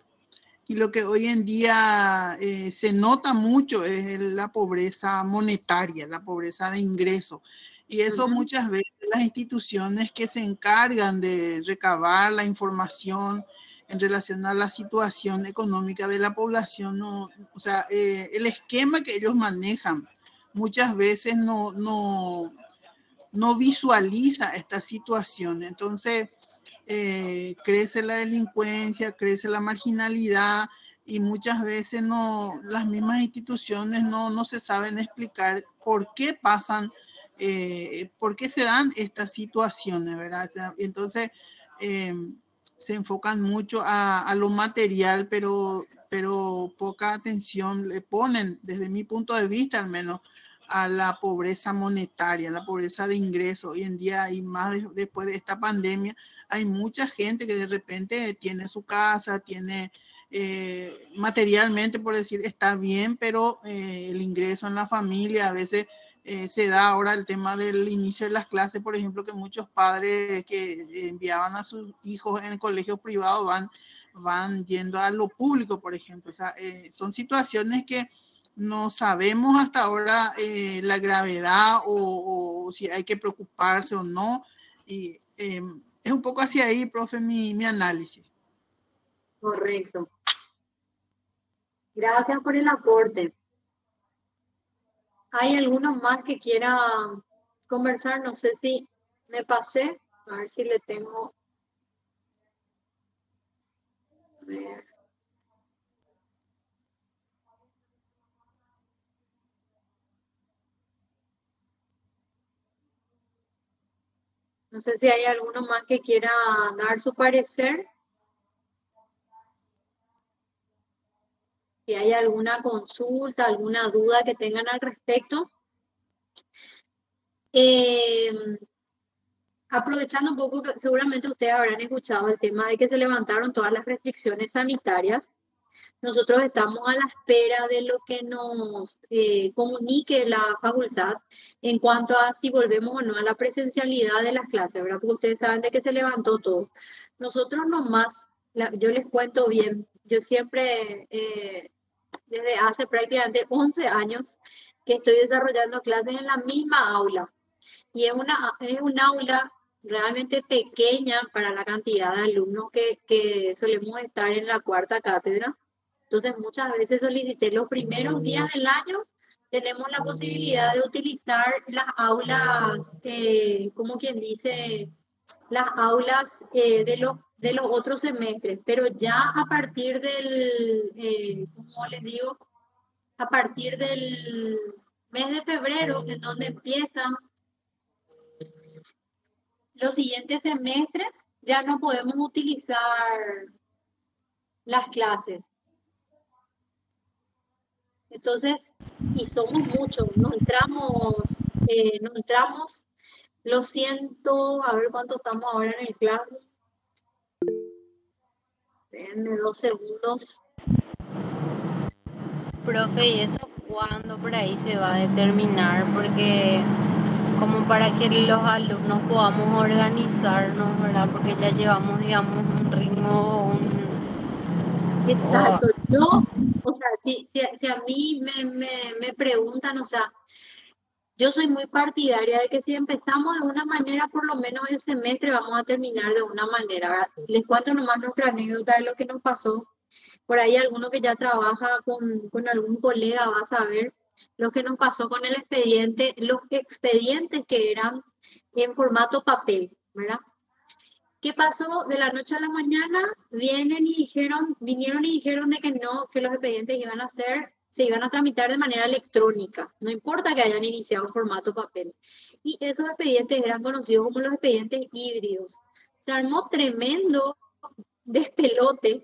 Y lo que hoy en día se nota mucho es la pobreza monetaria, la pobreza de ingreso. Y eso muchas veces las instituciones que se encargan de recabar la información en relación a la situación económica de la población, no, o sea, el esquema que ellos manejan muchas veces no visualiza esta situación. Entonces, crece la delincuencia, crece la marginalidad y muchas veces las mismas instituciones no se saben explicar por qué pasan, por qué se dan estas situaciones, ¿verdad? Entonces, se enfocan mucho a lo material, pero poca atención le ponen, desde mi punto de vista al menos, a la pobreza monetaria, la pobreza de ingresos. Hoy en día, y más después de esta pandemia, hay mucha gente que de repente tiene su casa, tiene materialmente, por decir, está bien, pero el ingreso en la familia a veces se da ahora el tema del inicio de las clases, por ejemplo, que muchos padres que enviaban a sus hijos en colegios privados van yendo a lo público, por ejemplo. O sea, son situaciones que no sabemos hasta ahora la gravedad o si hay que preocuparse o no. Y es un poco hacia ahí, profe, mi análisis. Correcto. Gracias por el aporte. ¿Hay alguno más que quiera conversar? No sé si me pasé. A ver si le tengo. A ver. No sé si hay alguno más que quiera dar su parecer. Si hay alguna consulta, alguna duda que tengan al respecto. Aprovechando un poco que seguramente ustedes habrán escuchado el tema de que se levantaron todas las restricciones sanitarias. Nosotros estamos a la espera de lo que nos comunique la facultad en cuanto a si volvemos o no a la presencialidad de las clases, ¿verdad? Porque ustedes saben de que se levantó todo. Nosotros nomás, yo les cuento bien, yo siempre, desde hace prácticamente 11 años, que estoy desarrollando clases en la misma aula. Y es un aula realmente pequeña para la cantidad de alumnos que solemos estar en la cuarta cátedra. Entonces, muchas veces solicité los primeros días del año, tenemos la posibilidad de utilizar las aulas, como quien dice, las aulas de los otros semestres, pero ya a partir ¿cómo les digo? A partir del mes de febrero, en donde empiezan los siguientes semestres, ya no podemos utilizar las clases. Entonces, y somos muchos, no entramos, lo siento, a ver cuánto estamos ahora en el clase. Denme 2 segundos. Profe, ¿y eso cuándo por ahí se va a determinar? Porque como para que los alumnos podamos organizarnos, ¿verdad? Porque ya llevamos, digamos, un ritmo, Exacto. Yo, o sea, si a mí me preguntan, o sea, yo soy muy partidaria de que si empezamos de una manera, por lo menos el semestre vamos a terminar de una manera, ¿verdad? Les cuento nomás nuestra anécdota de lo que nos pasó. Por ahí alguno que ya trabaja con algún colega va a saber lo que nos pasó con el expediente, los expedientes que eran en formato papel, ¿verdad? ¿Qué pasó? De la noche a la mañana vinieron y dijeron de que no, que los expedientes se iban a tramitar de manera electrónica, no importa que hayan iniciado en formato papel. Y esos expedientes eran conocidos como los expedientes híbridos. Se armó tremendo despelote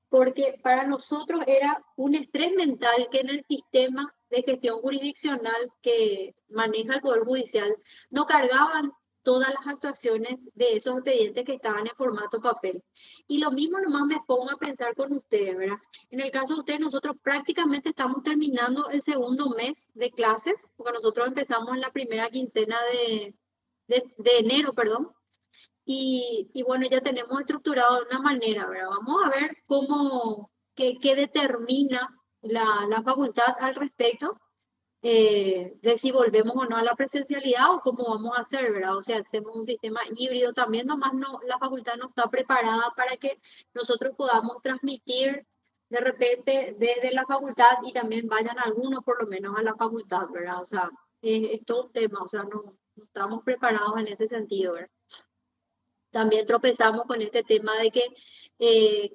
porque para nosotros era un estrés mental que en el sistema de gestión jurisdiccional que maneja el Poder Judicial no cargaban todas las actuaciones de esos expedientes que estaban en formato papel. Y lo mismo nomás me pongo a pensar con ustedes, ¿verdad? En el caso de ustedes, nosotros prácticamente estamos terminando el segundo mes de clases, porque nosotros empezamos en la primera quincena de enero, perdón. Y bueno, ya tenemos estructurado de una manera, ¿verdad? Vamos a ver que determina la facultad al respecto de si volvemos o no a la presencialidad o cómo vamos a hacer, ¿verdad? O sea, hacemos un sistema híbrido también, nomás no, la facultad no está preparada para que nosotros podamos transmitir de repente desde la facultad y también vayan algunos por lo menos a la facultad, ¿verdad? O sea, es todo un tema, o sea, no estamos preparados en ese sentido, ¿verdad? También tropezamos con este tema de que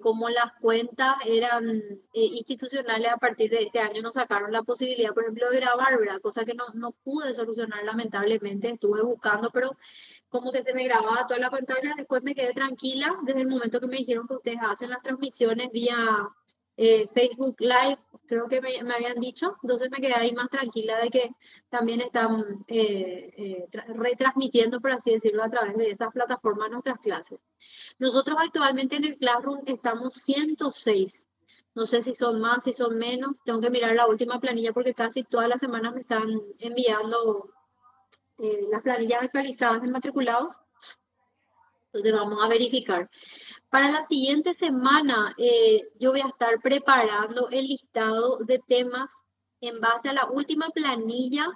como las cuentas eran institucionales, a partir de este año nos sacaron la posibilidad, por ejemplo, de grabar, ¿verdad? Cosa que no pude solucionar lamentablemente, estuve buscando, pero como que se me grababa toda la pantalla, después me quedé tranquila desde el momento que me dijeron que ustedes hacen las transmisiones vía Facebook Live, creo que me habían dicho, entonces me quedé ahí más tranquila de que también están retransmitiendo, por así decirlo, a través de esas plataformas nuestras clases. Nosotros actualmente en el Classroom estamos 106. No sé si son más, si son menos. Tengo que mirar la última planilla porque casi todas las semanas me están enviando las planillas actualizadas de matriculados. Entonces vamos a verificar. Para la siguiente semana yo voy a estar preparando el listado de temas en base a la última planilla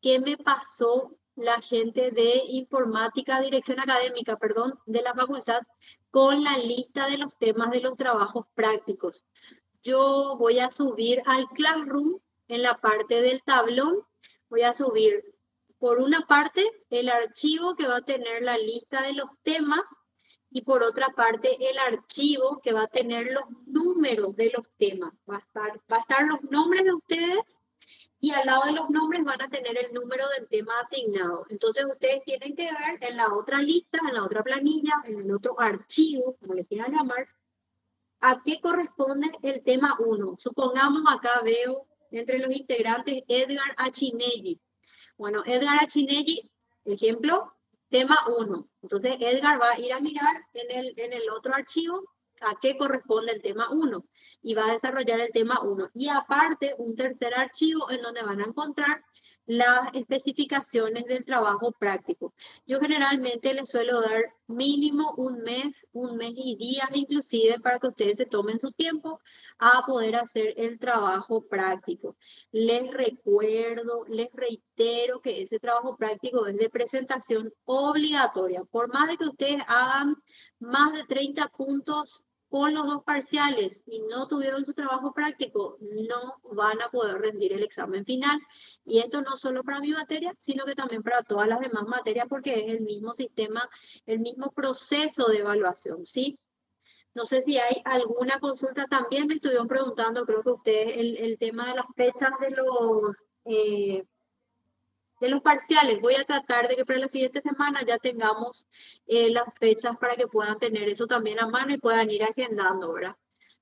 que me pasó la gente de informática, dirección académica, perdón, de la facultad, con la lista de los temas de los trabajos prácticos. Yo voy a subir al Classroom en la parte del tablón, voy a subir por una parte el archivo que va a tener la lista de los temas y por otra parte el archivo que va a tener los números de los temas. Va a estar los nombres de ustedes y al lado de los nombres van a tener el número del tema asignado. Entonces ustedes tienen que ver en la otra lista, en la otra planilla, en el otro archivo, como le quieran llamar, a qué corresponde el tema 1. Supongamos acá veo entre los integrantes Edgar Achinelli. Bueno, Edgar Achinelli, ejemplo, tema 1. Entonces Edgar va a ir a mirar en el otro archivo a qué corresponde el tema 1 y va a desarrollar el tema 1. Y aparte un tercer archivo en donde van a encontrar las especificaciones del trabajo práctico. Yo generalmente les suelo dar mínimo un mes y días inclusive para que ustedes se tomen su tiempo a poder hacer el trabajo práctico. Les recuerdo, les reitero que ese trabajo práctico es de presentación obligatoria. Por más de que ustedes hagan más de 30 puntos con los dos parciales y no tuvieron su trabajo práctico, no van a poder rendir el examen final. Y esto no solo para mi materia, sino que también para todas las demás materias, porque es el mismo sistema, el mismo proceso de evaluación, ¿sí? No sé si hay alguna consulta. También me estuvieron preguntando, creo que ustedes, el tema de las fechas de los parciales. Voy a tratar de que para la siguiente semana ya tengamos las fechas para que puedan tener eso también a mano y puedan ir agendando, ¿verdad?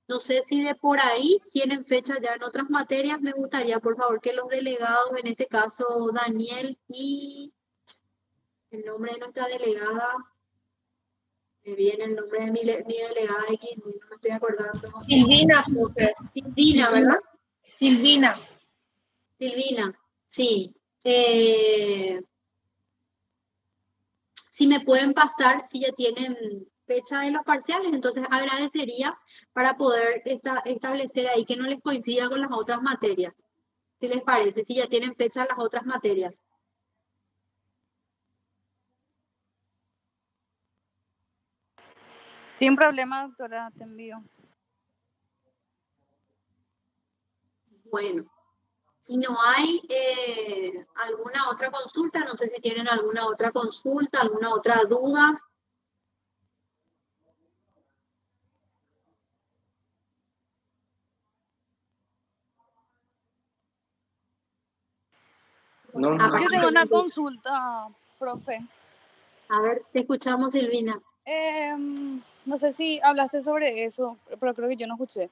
No sé si de por ahí tienen fechas ya en otras materias. Me gustaría, por favor, que los delegados, en este caso Daniel y el nombre de nuestra delegada, me viene el nombre de mi delegada X, no me estoy acordando. Silvina, profe. Silvina, ¿verdad? Silvina. Silvina, sí. Si me pueden pasar, si ya tienen fecha de los parciales, entonces agradecería para poder establecer ahí que no les coincida con las otras materias. ¿Qué les parece? Si ya tienen fecha las otras materias. Sin problema, doctora, te envío. Bueno, si no hay alguna otra consulta, no sé si tienen alguna otra consulta, alguna otra duda. Yo tengo una consulta, profe. A ver, te escuchamos, Silvina. No sé si hablaste sobre eso, pero creo que yo no escuché.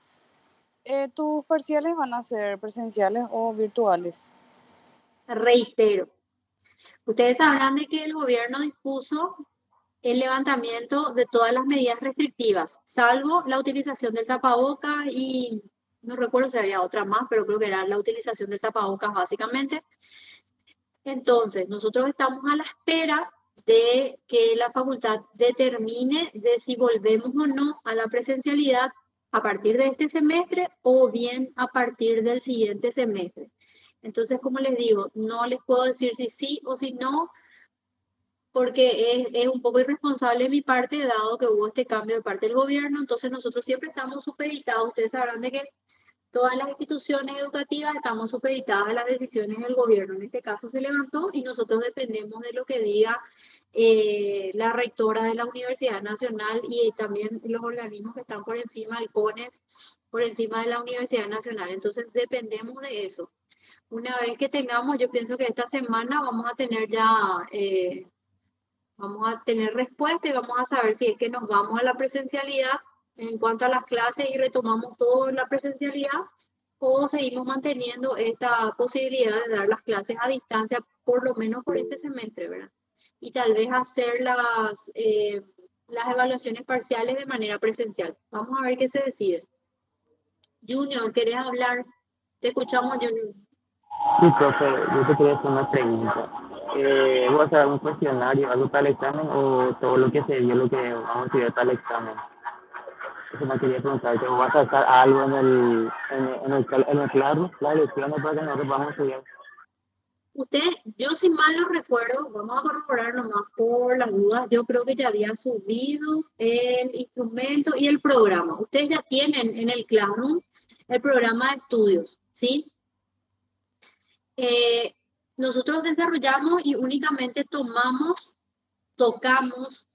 ¿Tus parciales van a ser presenciales o virtuales? Reitero, ustedes sabrán de que el gobierno dispuso el levantamiento de todas las medidas restrictivas, salvo la utilización del tapaboca y no recuerdo si había otra más, pero creo que era la utilización del tapabocas básicamente. Entonces, nosotros estamos a la espera de que la facultad determine de si volvemos o no a la presencialidad a partir de este semestre o bien a partir del siguiente semestre. Entonces, como les digo, no les puedo decir si sí o si no, porque es un poco irresponsable de mi parte, dado que hubo este cambio de parte del gobierno. Entonces, nosotros siempre estamos supeditados. Ustedes sabrán de que todas las instituciones educativas estamos supeditadas a las decisiones del gobierno. En este caso se levantó y nosotros dependemos de lo que diga la rectora de la Universidad Nacional y también los organismos que están por encima, el CONES, por encima de la Universidad Nacional. Entonces dependemos de eso. Una vez que tengamos, yo pienso que esta semana vamos a tener ya, vamos a tener respuesta y vamos a saber si es que nos vamos a la presencialidad en cuanto a las clases y retomamos todo en la presencialidad o seguimos manteniendo esta posibilidad de dar las clases a distancia, por lo menos por este semestre, ¿verdad? Y tal vez hacer las evaluaciones parciales de manera presencial. Vamos a ver qué se decide. Junior, ¿querés hablar? Te escuchamos, Junior. Sí, profe, yo te quería hacer una pregunta. ¿Vas a dar un cuestionario, algo para el examen o todo lo que se dio, lo que vamos a estudiar para el examen? Eso me quería preguntar, ¿que vas a hacer algo en el claro, las lecciones para que nosotros vamos a estudiar? Usted, yo si mal no recuerdo, vamos a corroborar nomás por las dudas, yo creo que ya había subido el instrumento y el programa. Ustedes ya tienen en el Classroom el programa de estudios, ¿sí? Nosotros desarrollamos y únicamente tocamos,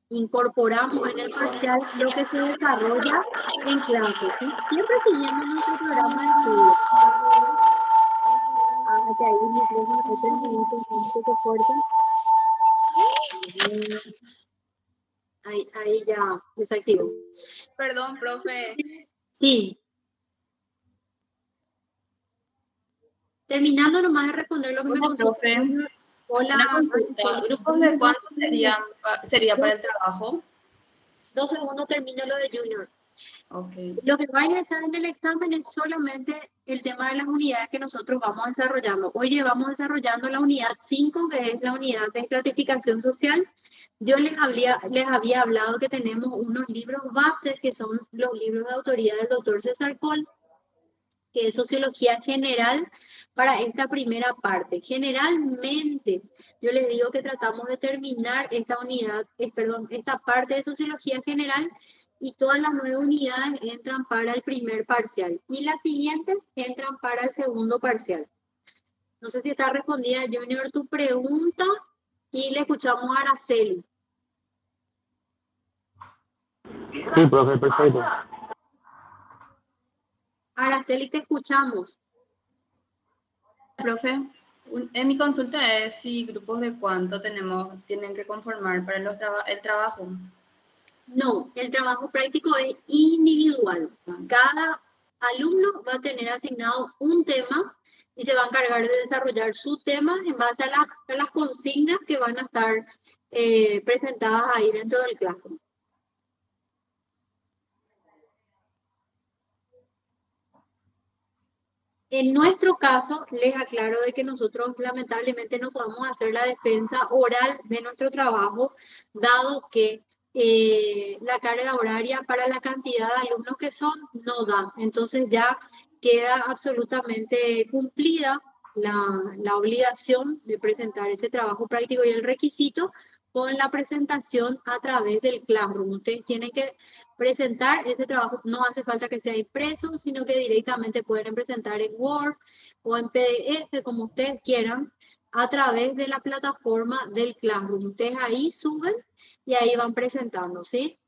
incorporamos en el parcial lo que se desarrolla en clase, ¿sí? Siempre siguiendo nuestro programa de estudios. Que ahí el micrófono está un poco fuerte. Ahí ya desactivo. Perdón, profe. Sí. Terminando nomás de responder lo que me consultó. Hola, una consulta. ¿Grupos de cuántos sería para el trabajo? 2 segundos termino lo de Junior. Okay. Lo que va a ingresar en el examen es solamente el tema de las unidades que nosotros vamos desarrollando. Hoy llevamos desarrollando la unidad 5, que es la unidad de estratificación social. Yo les había hablado que tenemos unos libros bases, que son los libros de autoría del doctor César Coll, que es Sociología General, para esta primera parte. Generalmente, yo les digo que tratamos de terminar esta parte de Sociología General y todas las 9 unidades entran para el primer parcial y las siguientes entran para el segundo parcial. No sé si está respondida, Junior, tu pregunta y le escuchamos a Araceli. Sí, profe, perfecto. Araceli, te escuchamos. Profe, en mi consulta es si grupos de cuánto tienen que conformar para el trabajo. No, el trabajo práctico es individual. Cada alumno va a tener asignado un tema y se va a encargar de desarrollar su tema en base a las consignas que van a estar presentadas ahí dentro del Classroom. En nuestro caso, les aclaro de que nosotros lamentablemente no podemos hacer la defensa oral de nuestro trabajo, dado que la carga horaria para la cantidad de alumnos que son no da. Entonces ya queda absolutamente cumplida la obligación de presentar ese trabajo práctico y el requisito con la presentación a través del Classroom. Ustedes tienen que presentar ese trabajo, no hace falta que sea impreso, sino que directamente pueden presentar en Word o en PDF, como ustedes quieran, a través de la plataforma del Classroom. Ustedes ahí suben y ahí van presentando, ¿sí?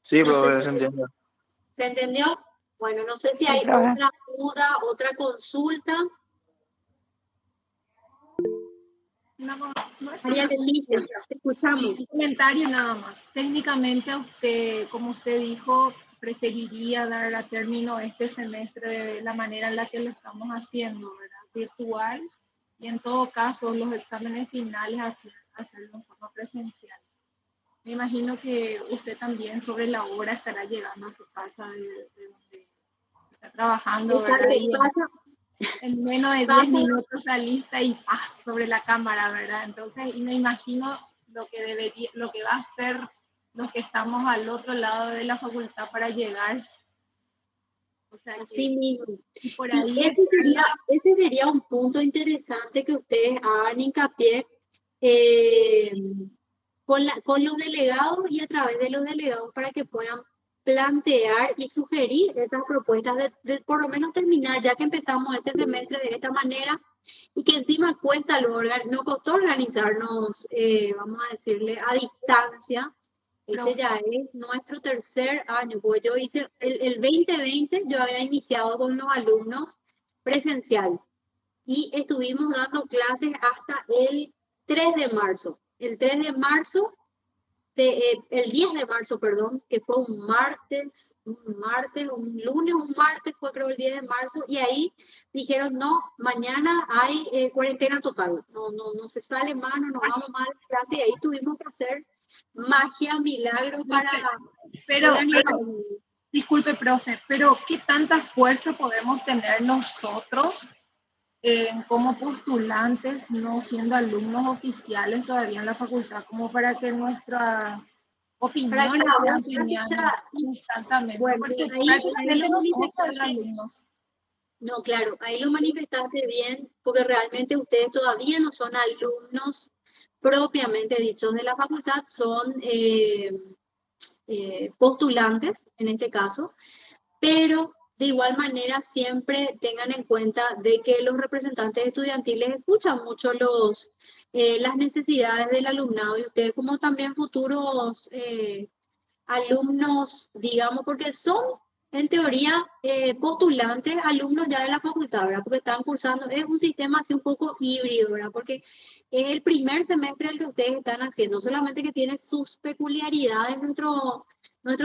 Sí, No profe, sé se entiende. ¿Se entendió? Bueno, no sé si hay otra duda, otra consulta. María Leticia, te escuchamos. Un comentario nada más. Técnicamente usted, como usted dijo, preferiría dar a término este semestre de la manera en la que lo estamos haciendo, ¿verdad? Virtual, y en todo caso los exámenes finales hacerlo en forma presencial. Me imagino que usted también sobre la hora estará llegando a su casa de donde está trabajando, ¿verdad? en menos de 10 Vamos, minutos saliste y ¡paz! Sobre la cámara, ¿verdad? Entonces, y me imagino lo que va a ser los que estamos al otro lado de la facultad para llegar. O sea así que, mismo. y por Y ahí ese sería un punto interesante que ustedes hagan hincapié eh, con los delegados y a través de los delegados para que puedan plantear y sugerir esas propuestas de por lo menos terminar, ya que empezamos este semestre de esta manera y que encima cuesta, no costó organizarnos, vamos a decirle, a distancia. Este ya es nuestro tercer año, porque yo hice el 2020, yo había iniciado con los alumnos presencial y estuvimos dando clases hasta el 3 de marzo. El 3 de marzo, el 10 de marzo, perdón, que fue un lunes, un martes fue creo el 10 de marzo, y ahí dijeron, no, mañana hay cuarentena total, no se sale más, no nos vamos más a la clase, y ahí tuvimos que hacer magia, milagro para pero organizar. disculpe, profe, pero ¿qué tanta fuerza podemos tener nosotros como postulantes, no siendo alumnos oficiales todavía en la facultad, como para que nuestras Para que opiniones la sean voz sea escuchada? exactamente? Bueno, Porque ahí prácticamente lo no somos todavía manifestaste. alumnos. No, claro, ahí lo manifestaste bien, porque realmente ustedes todavía no son alumnos propiamente dichos de la facultad, son postulantes en este caso, pero de igual manera siempre tengan en cuenta de que los representantes estudiantiles escuchan mucho las necesidades del alumnado, y ustedes como también futuros alumnos, digamos, porque son en teoría postulantes, alumnos ya de la facultad, ¿verdad? Porque están cursando, es un sistema así un poco híbrido, ¿verdad? Porque es el primer semestre el que ustedes están haciendo, solamente que tiene sus peculiaridades nuestro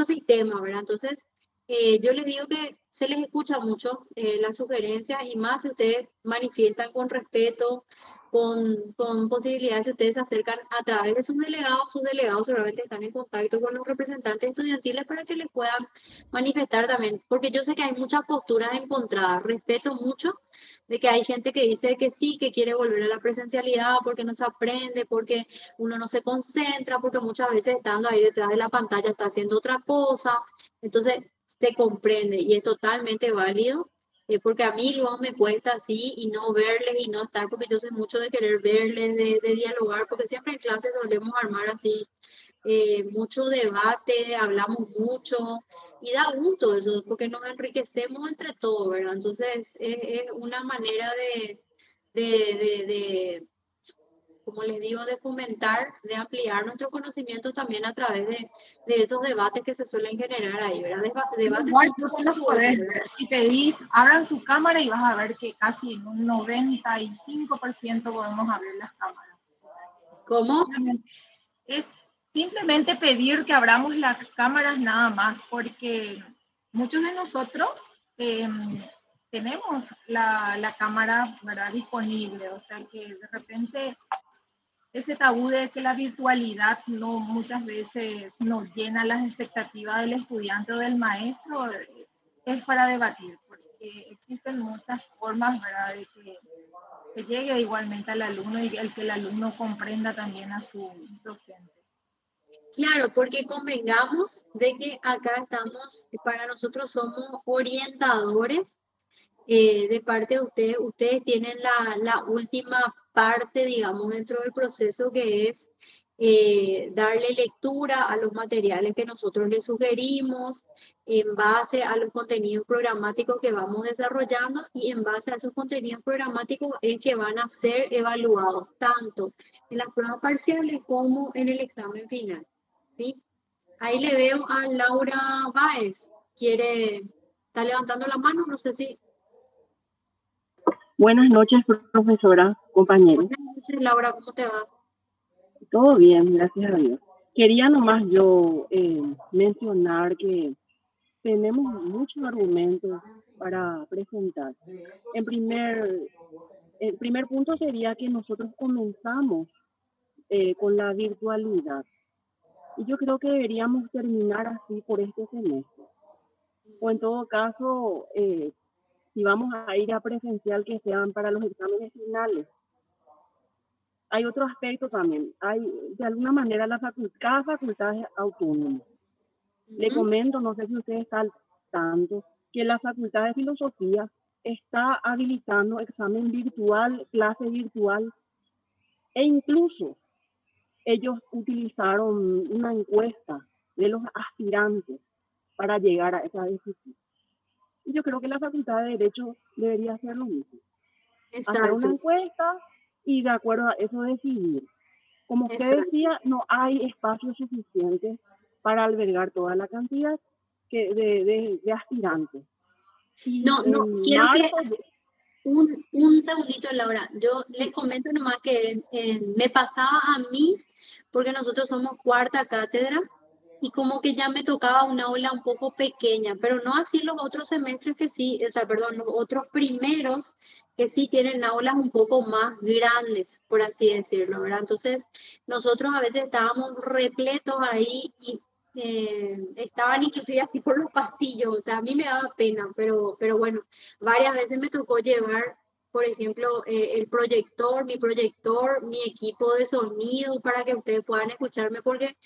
sistema, ¿verdad? Entonces, yo les digo que se les escucha mucho las sugerencias, y más si ustedes manifiestan con respeto, con posibilidades, si ustedes se acercan a través de sus delegados seguramente están en contacto con los representantes estudiantiles para que les puedan manifestar también, porque yo sé que hay muchas posturas encontradas, respeto mucho de que hay gente que dice que sí, que quiere volver a la presencialidad porque no se aprende, porque uno no se concentra, porque muchas veces estando ahí detrás de la pantalla está haciendo otra cosa, entonces se comprende y es totalmente válido, porque a mí luego me cuesta así y no verles y no estar, porque yo soy mucho de querer verles, de dialogar, porque siempre en clases solemos armar así mucho debate, hablamos mucho y da gusto eso, porque nos enriquecemos entre todos, ¿verdad? Entonces es una manera de, como les digo, de fomentar, de ampliar nuestro conocimiento también a través de esos debates que se suelen generar ahí, ¿verdad? Debates Igual tú los podés ver. Si pedís, abran su cámara y vas a ver que casi en un 95% podemos abrir las cámaras. ¿Cómo? Es simplemente pedir que abramos las cámaras nada más, porque muchos de nosotros tenemos la cámara, ¿verdad?, disponible, o sea que de repente ese tabú de que la virtualidad no muchas veces nos llena las expectativas del estudiante o del maestro, es para debatir, porque existen muchas formas, ¿verdad?, de que llegue igualmente al alumno y el que el alumno comprenda también a su docente. Claro, porque convengamos de que acá estamos, para nosotros somos orientadores de parte de ustedes. Ustedes tienen la última parte, digamos, dentro del proceso, que es darle lectura a los materiales que nosotros les sugerimos en base a los contenidos programáticos que vamos desarrollando, y en base a esos contenidos programáticos es que van a ser evaluados tanto en las pruebas parciales como en el examen final. ¿Sí? Ahí le veo a Laura Báez. Está levantando la mano, no sé si. Buenas noches, profesora, compañeros. Buenas noches, Laura, ¿cómo te va? Todo bien, gracias a Dios. Quería nomás yo mencionar que tenemos muchos argumentos para presentar. El primer punto sería que nosotros comenzamos con la virtualidad. Y yo creo que deberíamos terminar así por este semestre. O en todo caso, si vamos a ir a presencial, que sean para los exámenes finales. Hay otro aspecto también. Hay, de alguna manera, cada facultad es autónoma. Le comento, no sé si usted está al tanto, que la Facultad de Filosofía está habilitando examen virtual, clase virtual, e incluso ellos utilizaron una encuesta de los aspirantes para llegar a esa decisión. Y yo creo que la Facultad de Derecho debería hacer lo mismo. Hacer una encuesta y de acuerdo a eso decidir. Como usted decía, no hay espacio suficiente para albergar toda la cantidad de aspirantes. Y no, quiero que un segundito, Laura. Yo les comento nomás que me pasaba a mí, porque nosotros somos cuarta cátedra, y como que ya me tocaba una aula un poco pequeña, pero no así los otros semestres que sí, o sea, perdón, los otros primeros que sí tienen aulas un poco más grandes, por así decirlo, ¿verdad? Entonces, nosotros a veces estábamos repletos ahí y estaban inclusive así por los pasillos, o sea, a mí me daba pena, pero bueno, varias veces me tocó llevar, por ejemplo, mi proyector, mi equipo de sonido para que ustedes puedan escucharme, porque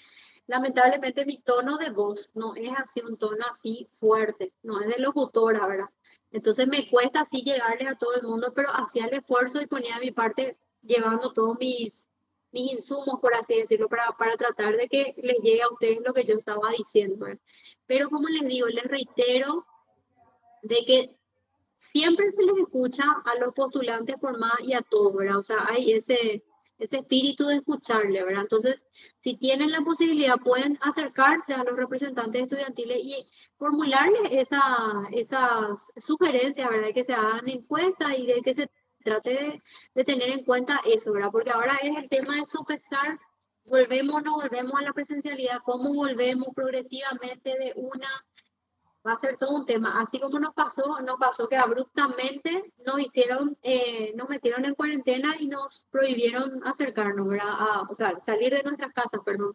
lamentablemente mi tono de voz no es así un tono así fuerte, no es de locutora, ¿verdad? Entonces me cuesta así llegarle a todo el mundo, pero hacía el esfuerzo y ponía mi parte llevando todos mis insumos, por así decirlo, para tratar de que les llegue a ustedes lo que yo estaba diciendo, ¿verdad? Pero como les digo, les reitero de que siempre se les escucha a los postulantes por más y a todos, ¿verdad? O sea, hay ese espíritu de escucharle, ¿verdad? Entonces, si tienen la posibilidad, pueden acercarse a los representantes estudiantiles y formularles esas sugerencias, ¿verdad? De que se hagan encuestas y de que se trate de tener en cuenta eso, ¿verdad? Porque ahora es el tema de sopesar, volvemos o no volvemos a la presencialidad, cómo volvemos progresivamente de una. Va a ser todo un tema. Así como nos pasó que abruptamente nos metieron en cuarentena y nos prohibieron acercarnos, ¿verdad? O sea, salir de nuestras casas, perdón.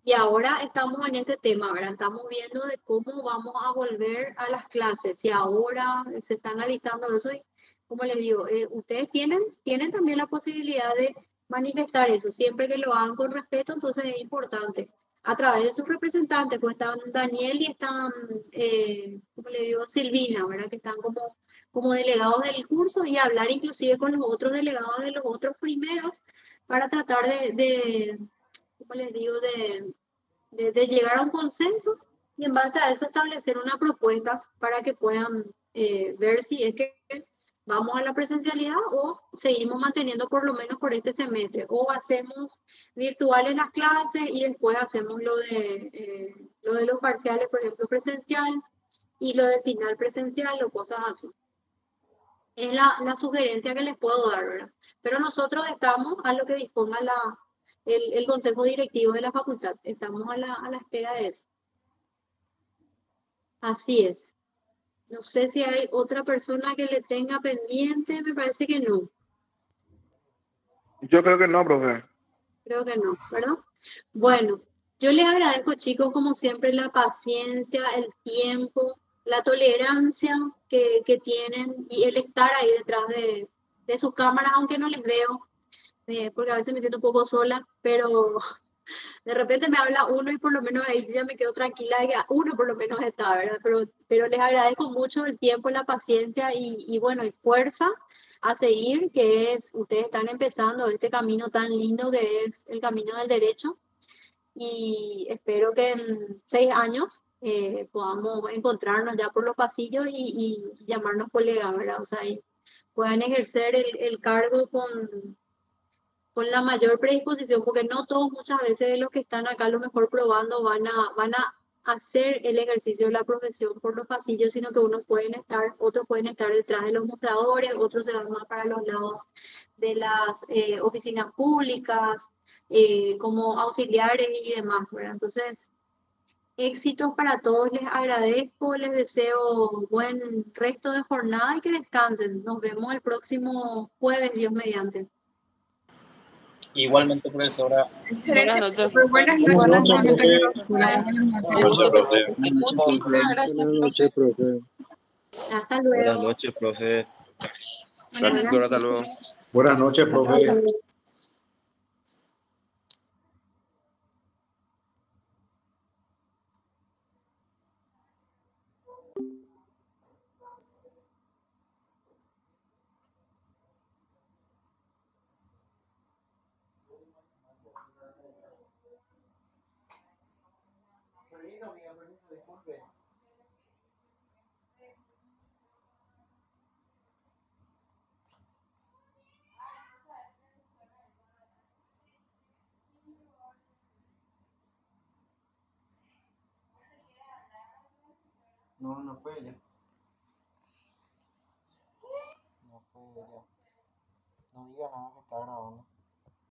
Y ahora estamos en ese tema, ¿verdad? Estamos viendo de cómo vamos a volver a las clases. Y ahora se está analizando eso y, como les digo, ustedes tienen también la posibilidad de manifestar eso, siempre que lo hagan con respeto, entonces es importante a través de sus representantes, pues están Daniel y están, como le digo, Silvina, ¿verdad? Que están como delegados del curso y hablar inclusive con los otros delegados de los otros primeros para tratar como les digo, de llegar a un consenso y en base a eso establecer una propuesta para que puedan ver si es que vamos a la presencialidad o seguimos manteniendo por lo menos por este semestre, o hacemos virtuales las clases y después hacemos lo de los parciales, por ejemplo, presencial, y lo de final presencial o cosas así. Es la sugerencia que les puedo dar, ¿verdad? Pero nosotros estamos a lo que disponga el consejo directivo de la facultad, estamos a la espera de eso. Así es. No sé si hay otra persona que le tenga pendiente, me parece que no. Yo creo que no, profe. Creo que no, ¿verdad? Bueno, yo les agradezco, chicos, como siempre, la paciencia, el tiempo, la tolerancia que tienen y el estar ahí detrás de sus cámaras, aunque no les veo, porque a veces me siento un poco sola, pero de repente me habla uno y por lo menos ahí ya me quedo tranquila de que uno por lo menos está, ¿verdad? Pero les agradezco mucho el tiempo, la paciencia y bueno, y fuerza a seguir, ustedes están empezando este camino tan lindo que es el camino del derecho, y espero que en 6 años podamos encontrarnos ya por los pasillos y llamarnos colegas, ¿verdad? O sea, y puedan ejercer el cargo con la mayor predisposición, porque no todos muchas veces de los que están acá a lo mejor probando van a hacer el ejercicio de la profesión por los pasillos, sino que otros pueden estar detrás de los mostradores, otros se van más para los lados de las oficinas públicas, como auxiliares y demás, ¿verdad? Entonces, éxitos para todos, les agradezco, les deseo buen resto de jornada y que descansen. Nos vemos el próximo jueves, Dios mediante. Igualmente, profesora. Excelente. Buenas noches. Buenas Buenas noches. noches, profe. Muchísimas gracias. Buenas noches, profe. Hasta Buenas luego. noches, profe. Buenas Gracias, noches. doctor. Hasta luego. Buenas noches, Hasta profe. luego. No, no fue ella. No fue ella. No diga nada que está grabando.